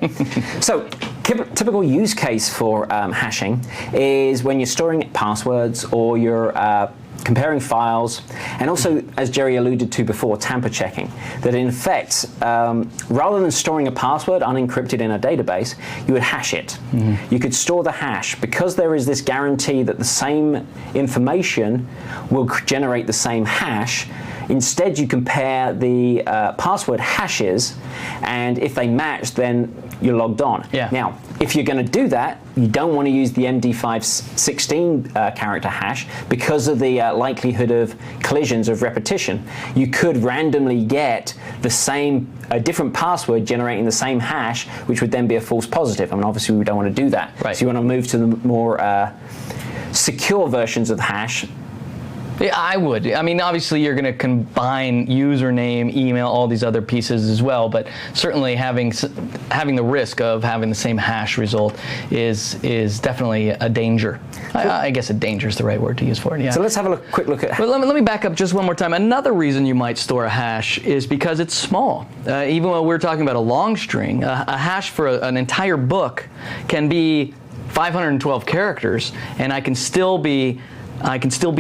So, typical use case for hashing is when you're storing passwords or you're comparing files, and also, as Jerry alluded to before, tamper checking. That in effect, rather than storing a password unencrypted in a database, you would hash it. You could store the hash because there is this guarantee that the same information will generate the same hash. Instead, you compare the password hashes, and if they match, then you're logged on. Now, if you're going to do that, you don't want to use the MD5 16 character hash because of the likelihood of collisions of repetition. You could randomly get the same, a different password generating the same hash, which would then be a false positive. I mean, obviously, we don't want to do that. So you want to move to the more secure versions of the hash. Yeah, I would. I mean, obviously, you're going to combine username, email, all these other pieces as well, but certainly having the risk of having the same hash result is definitely a danger. I guess a danger is the right word to use for it. Yeah. So let's have a quick look at. But let me back up just one more time. Another reason you might store a hash is because it's small. Even when we're talking about a long string, a hash for an entire book can be 512 characters, and I can still be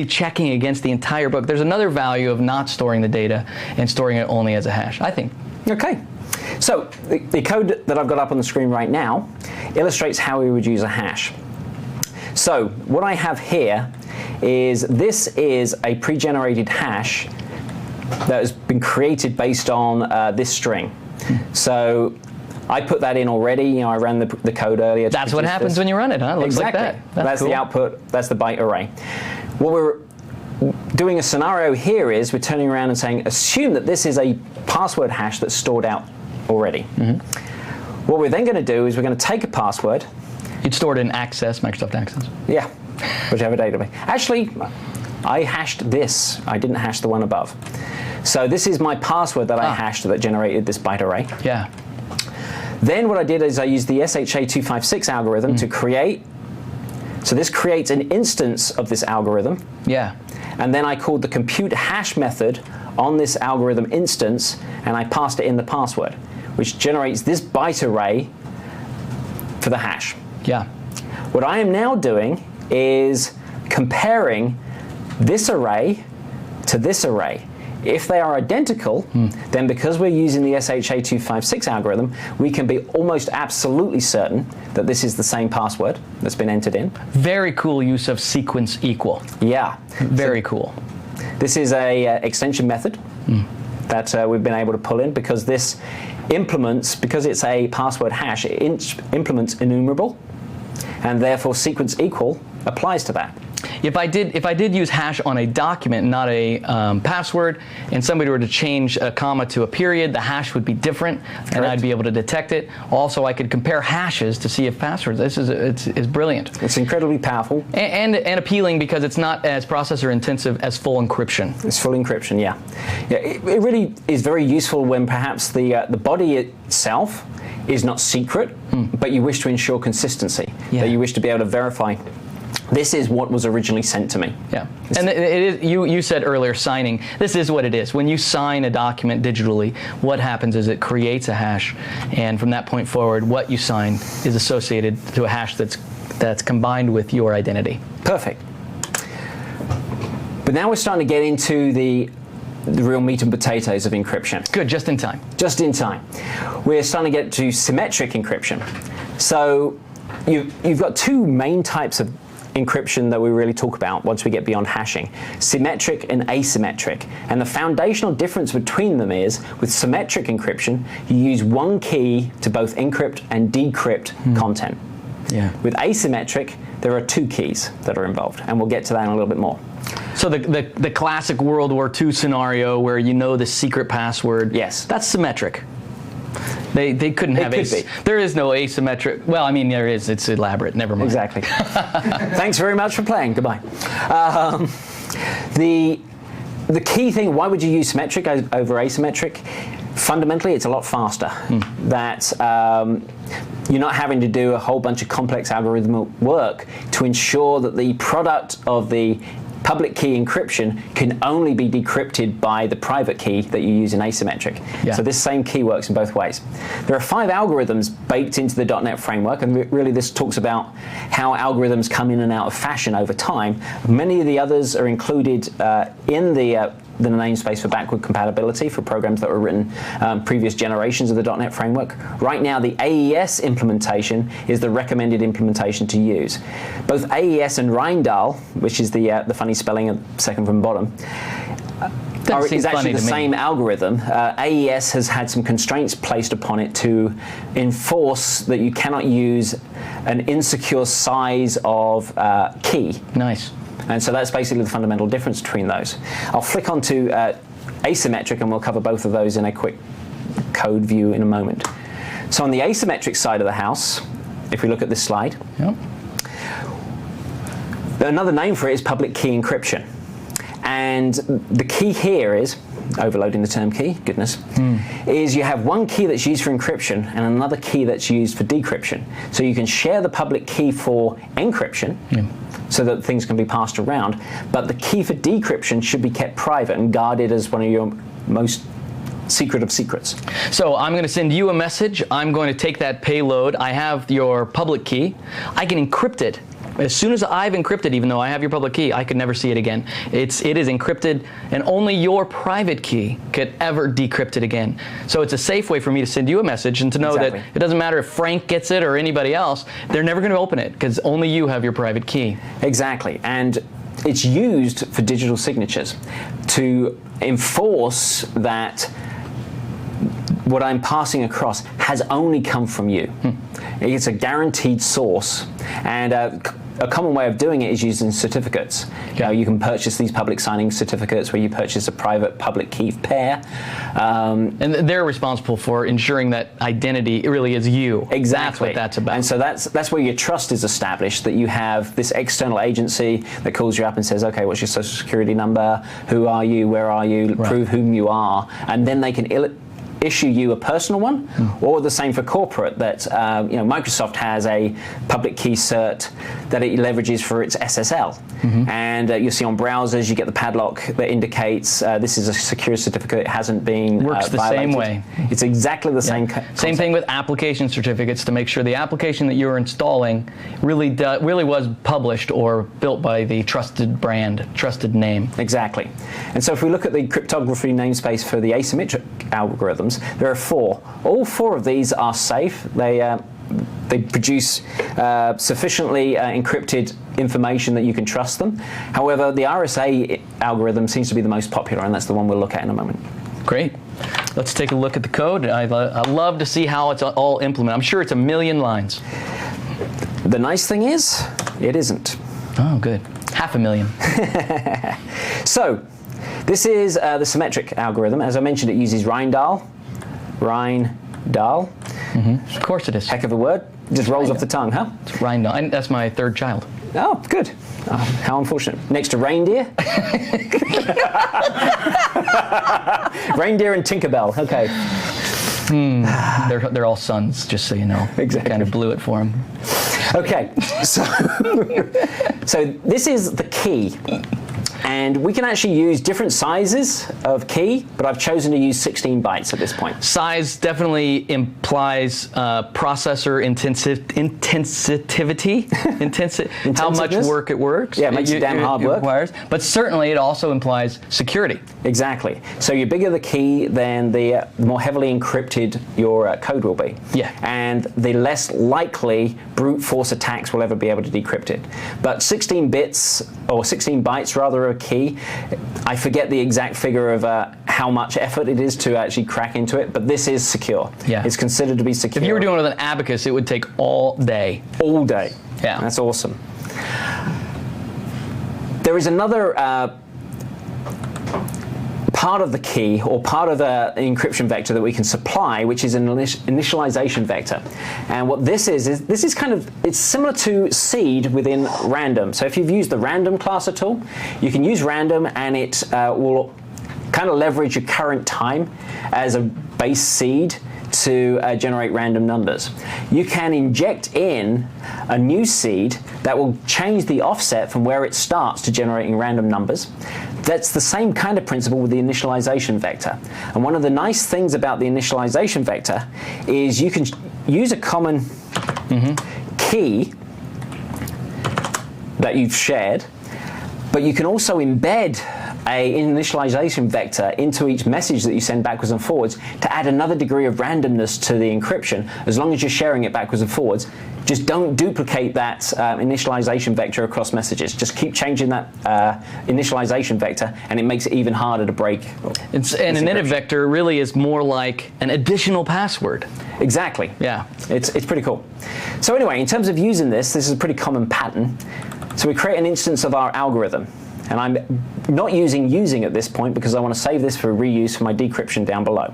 checking against the entire book. There's another value of not storing the data and storing it only as a hash, I think. Okay. So the code that I've got up on the screen right now illustrates how we would use a hash. So what I have here is a pre-generated hash that has been created based on this string. So I put that in already. You know, I ran the code earlier. That's what happens when you run it, huh? It looks exactly. like that. That's cool. The output. That's the byte array. What we're doing a scenario here is we're turning around and saying, assume that this is a password hash that's stored out already. What we're then going to do is we're going to take a password. You'd store it in Access, Microsoft Access. Yeah, whichever database. Actually, I hashed this. I didn't hash the one above. So this is my password that I hashed that generated this byte array. Yeah. Then what I did is I used the SHA 256 algorithm to create. So this creates an instance of this algorithm. Yeah. And then I called the compute hash method on this algorithm instance, and I passed it in the password, which generates this byte array for the hash. Yeah. What I am now doing is comparing this array to this array. If they are identical, then because we're using the SHA 256 algorithm, we can be almost absolutely certain that this is the same password that's been entered in. Very cool use of sequence equal. Yeah. Very cool. This is a extension method that we've been able to pull in because this implements, because it's a password hash, it implements enumerable. and therefore sequence equal applies to that. If I did use hash on a document, not a password, and somebody were to change a comma to a period, the hash would be different, and I'd be able to detect it. Also, I could compare hashes to see if passwords. This is it's brilliant. It's incredibly powerful and appealing because it's not as processor intensive as full encryption. It's full encryption, yeah. It really is very useful when perhaps the body itself is not secret, but you wish to ensure consistency. That you wish to be able to verify. This is what was originally sent to me. Yeah, and it is, you said earlier signing. This is what it is. When you sign a document digitally, what happens is it creates a hash, and from that point forward, what you sign is associated to a hash that's combined with your identity. Perfect. But now we're starting to get into the real meat and potatoes of encryption. Good, just in time. Just in time. We're starting to get to symmetric encryption. So you've got two main types of encryption that we really talk about once we get beyond hashing: symmetric and asymmetric. And the foundational difference between them is, with symmetric encryption, you use one key to both encrypt and decrypt content. Yeah. With asymmetric, there are two keys that are involved, and we'll get to that in a little bit more. So the classic World War II scenario where you know the secret password, yes, that's symmetric. They couldn't have there is no asymmetric. Well, I mean, there is. It's elaborate. Never mind. Exactly. Thanks very much for playing. Goodbye. The key thing, why would you use symmetric over asymmetric? Fundamentally, it's a lot faster. That you're not having to do a whole bunch of complex algorithmic work to ensure that the product of the public key encryption can only be decrypted by the private key that you use in asymmetric. Yeah. So this same key works in both ways. There are 5 algorithms baked into the .NET framework, and really this talks about how algorithms come in and out of fashion over time. Many of the others are included in the namespace for backward compatibility for programs that were written previous generations of the .NET framework. Right now, the AES implementation is the recommended implementation to use. Both AES and Rheindal, which is the funny spelling of second from bottom, is actually the same algorithm. AES has had some constraints placed upon it to enforce that you cannot use an insecure size of key. Nice. And so that's basically the fundamental difference between those. I'll flick onto asymmetric, and we'll cover both of those in a quick code view in a moment. So on the asymmetric side of the house, if we look at this slide, another name for it is public key encryption. And the key here is, overloading the term key, goodness, is you have one key that's used for encryption and another key that's used for decryption. So you can share the public key for encryption, so that things can be passed around, but the key for decryption should be kept private and guarded as one of your most secret of secrets. So I'm going to send you a message. I'm going to take that payload. I have your public key. I can encrypt it. As soon as I've encrypted, even though I have your public key, I could never see it again. It is encrypted, and only your private key could ever decrypt it again. So it's a safe way for me to send you a message and to know that it doesn't matter if Frank gets it or anybody else, they're never going to open it because only you have your private key. Exactly. And it's used for digital signatures to enforce that what I'm passing across has only come from you. It's a guaranteed source, and a common way of doing it is using certificates. You know, you can purchase these public signing certificates where you purchase a private public key pair. And they're responsible for ensuring that identity really is you. Exactly. That's what that's about. And so that's where your trust is established, that you have this external agency that calls you up and says, okay, what's your social security number? Who are you? Where are you? Prove whom you are. And then they can issue you a personal one, or the same for corporate, that Microsoft has a public key cert that it leverages for its SSL. And you'll see on browsers you get the padlock that indicates this is a secure certificate, it hasn't been Works the violated. same way. It's exactly the same concept. Same thing with application certificates, to make sure the application that you're installing really was published or built by the trusted brand, trusted name. Exactly. And so if we look at the cryptography namespace for the asymmetric algorithms, there are 4. All 4 of these are safe. They produce sufficiently encrypted information that you can trust them. However, the RSA algorithm seems to be the most popular, and that's the one we'll look at in a moment. Great. Let's take a look at the code. I love to see how it's all implemented. I'm sure it's a million lines. The nice thing is, it isn't. Oh, good. 500,000. So, this is the symmetric algorithm. As I mentioned, it uses Rheindal. Of course it is. Heck of a word. It just rolls off the tongue, huh? It's Rheindal. That's my third child. Oh, good. How unfortunate. Next to reindeer? Reindeer and Tinkerbell. Okay. They're all sons, just so you know. Exactly. Kind of blew it for him. Okay. So, so this is the key. And we can actually use different sizes of key, but I've chosen to use 16 bytes at this point. Size definitely implies processor intensivity, how much work it works. Yeah, it makes it damn hard work. Requires. But certainly it also implies security. Exactly. So the bigger the key, then the more heavily encrypted your code will be. Yeah. And the less likely brute force attacks will ever be able to decrypt it. But 16 bits, or 16 bytes rather, of key, I forget the exact figure of how much effort it is to actually crack into it, but this is secure. Yeah. It's considered to be secure. If you were doing it with an abacus, it would take all day. All day. Yeah. That's awesome. There is another part of the key, or part of the encryption vector that we can supply, which is an initialization vector. And what this is kind of, it's similar to seed within random. So if you've used the random class at all, you can use random, and it will kind of leverage your current time as a base seed to generate random numbers. You can inject in a new seed that will change the offset from where it starts to generating random numbers. That's the same kind of principle with the initialization vector. And one of the nice things about the initialization vector is you can use a common key that you've shared, but you can also embed an initialization vector into each message that you send backwards and forwards to add another degree of randomness to the encryption, as long as you're sharing it backwards and forwards. Just don't duplicate that initialization vector across messages. Just keep changing that initialization vector, and it makes it even harder to break. And an init vector really is more like an additional password. Exactly. Yeah. It's pretty cool. So anyway, in terms of using this is a pretty common pattern. So we create an instance of our algorithm. And I'm not using at this point because I want to save this for reuse for my decryption down below.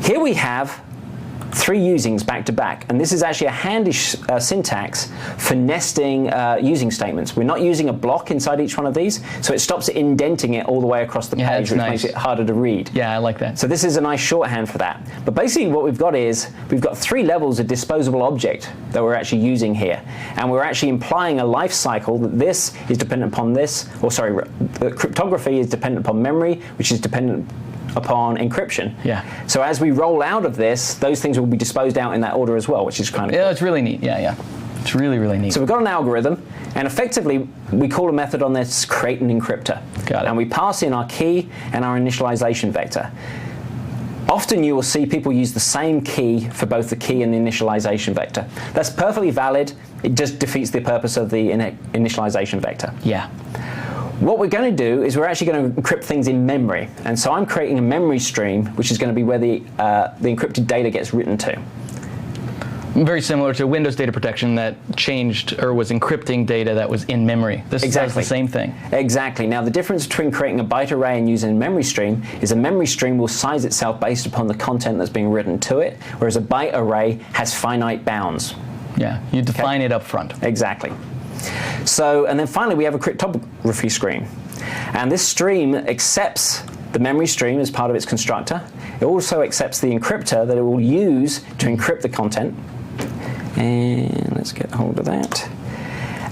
Here we have 3 usings back to back, and this is actually a handy syntax for nesting using statements. We're not using a block inside each one of these, so it stops it indenting it all the way across the page, which makes it harder to read. Yeah, I like that. So this is a nice shorthand for that. But basically what we've got is, we've got 3 levels of disposable object that we're actually using here. And we're actually implying a life cycle that this is dependent upon this, or sorry, the cryptography is dependent upon memory, which is dependent upon encryption. Yeah. So as we roll out of this, those things will be disposed out in that order as well, which is kind of cool. Yeah, it's really neat. Yeah. It's really, really neat. So we've got an algorithm, and effectively we call a method on this create an encryptor. Got it. And we pass in our key and our initialization vector. Often you will see people use the same key for both the key and the initialization vector. That's perfectly valid. It just defeats the purpose of the initialization vector. Yeah. What we're going to do is we're actually going to encrypt things in memory. And so I'm creating a memory stream, which is going to be where the encrypted data gets written to. Very similar to Windows data protection that changed or was encrypting data that was in memory. This does the same thing. Exactly. Now the difference between creating a byte array and using a memory stream is a memory stream will size itself based upon the content that's being written to it, whereas a byte array has finite bounds. Yeah, you define it up front. Exactly. So, and then finally we have a cryptography stream. And this stream accepts the memory stream as part of its constructor. It also accepts the encryptor that it will use to encrypt the content. And let's get hold of that.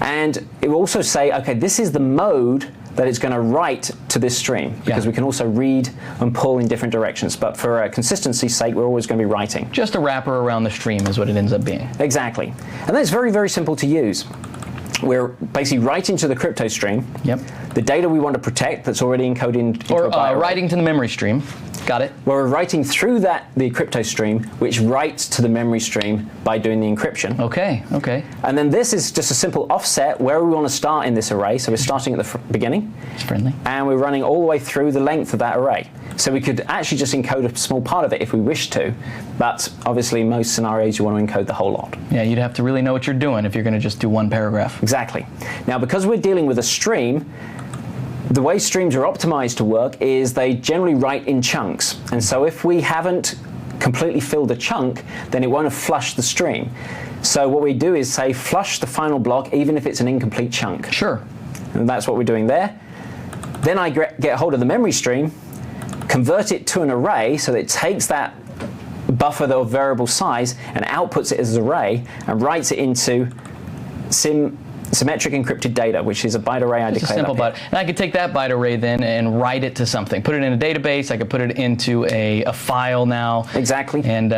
And it will also say, okay, this is the mode that it's going to write to this stream, because we can also read and pull in different directions. But for consistency's sake, we're always going to be writing. Just a wrapper around the stream is what it ends up being. Exactly. And then it's very, very simple to use. We're basically writing to the crypto stream. Yep. the data we want to protect that's already encoded into Or a byte array. writing to the memory stream. Got it. We're writing through the crypto stream, which writes to the memory stream by doing the encryption. Okay, okay. And then this is just a simple offset where we want to start in this array. So we're starting at the beginning. It's friendly. And we're running all the way through the length of that array. So we could actually just encode a small part of it if we wish to, but obviously in most scenarios you want to encode the whole lot. Yeah, you'd have to really know what you're doing if you're going to just do one paragraph. Exactly. Now, because we're dealing with a stream, the way streams are optimized to work is they generally write in chunks. And so if we haven't completely filled a chunk, then it won't have flushed the stream. So what we do is say flush the final block even if it's an incomplete chunk. Sure. And that's what we're doing there. Then I get hold of the memory stream, convert it to an array so that it takes that buffer of variable size and outputs it as an array and writes it into symmetric encrypted data, which is a byte array I declared. It's a simple byte. And I could take that byte array then and write it to something. Put it in a database. I could put it into a file now. Exactly. And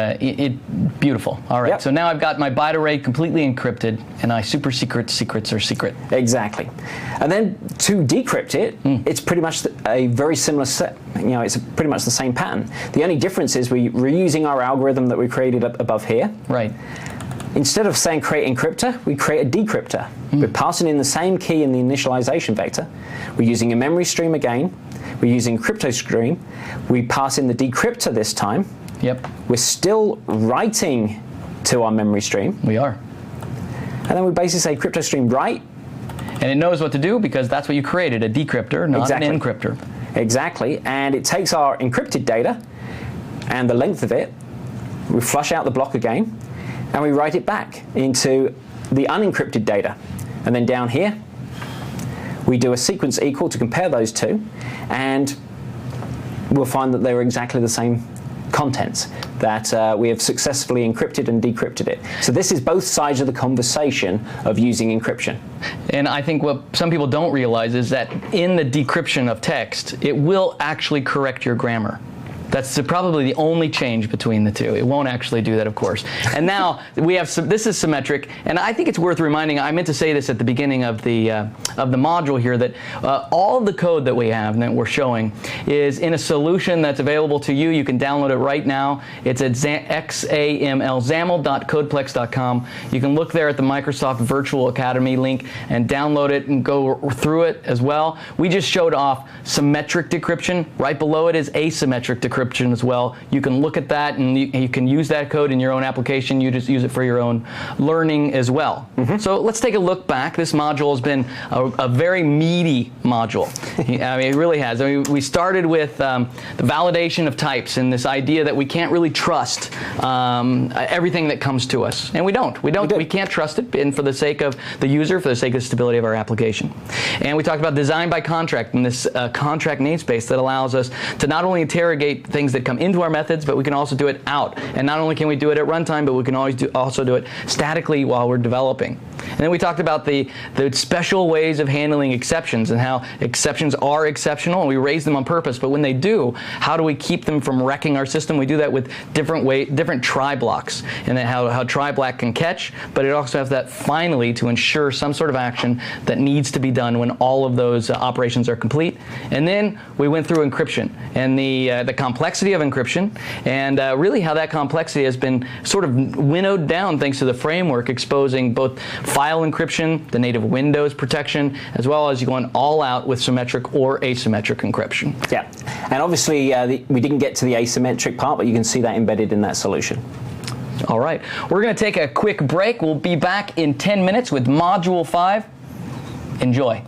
beautiful. All right. Yep. So now I've got my byte array completely encrypted, and I super secret secrets are secret. Exactly. And then to decrypt it, it's pretty much a very similar set. It's pretty much the same pattern. The only difference is we're reusing our algorithm that we created up above here. Right. Instead of saying create encryptor, we create a decryptor. We're passing in the same key in the initialization vector. We're using a memory stream again. We're using crypto stream. We pass in the decryptor this time. Yep. We're still writing to our memory stream. We are. And then we basically say crypto stream write. And it knows what to do because that's what you created, a decryptor, not Exactly. an encryptor. Exactly. And it takes our encrypted data and the length of it. We flush out the block again. And we write it back into the unencrypted data. And then down here, we do a sequence equal to compare those two, and we'll find that they're exactly the same contents, that we have successfully encrypted and decrypted it. So this is both sides of the conversation of using encryption. And I think what some people don't realize is that in the decryption of text, it will actually correct your grammar. That's probably the only change between the two. It won't actually do that, of course. And now we have this is symmetric, and I think it's worth reminding. I meant to say this at the beginning of the module here that all of the code that we have and that we're showing is in a solution that's available to you. You can download it right now. It's at xaml.codeplex.com. You can look there at the Microsoft Virtual Academy link and download it and go through it as well. We just showed off symmetric decryption. Right below it is asymmetric decryption as well. You can look at that and you can use that code in your own application. You just use it for your own learning as well. So let's take a look back. This module has been a very meaty module. I mean, it really has. I mean, we started with the validation of types and this idea that we can't really trust everything that comes to us. And we don't. We can't trust it, and for the sake of the user, for the sake of the stability of our application. And we talked about design by contract and this contract namespace that allows us to not only interrogate things that come into our methods, but we can also do it out. And not only can we do it at runtime, but we can also do it statically while we're developing. And then we talked about the special ways of handling exceptions and how exceptions are exceptional and we raise them on purpose, but when they do, how do we keep them from wrecking our system? We do that with different try blocks, and then how try block can catch, but it also has that finally to ensure some sort of action that needs to be done when all of those operations are complete. And then we went through encryption and the complexity of encryption, and really how that complexity has been sort of winnowed down thanks to the framework exposing both file encryption, the native Windows protection, as well as going all out with symmetric or asymmetric encryption. Yeah, and obviously we didn't get to the asymmetric part, but you can see that embedded in that solution. All right, we're going to take a quick break. We'll be back in 10 minutes with Module 5. Enjoy.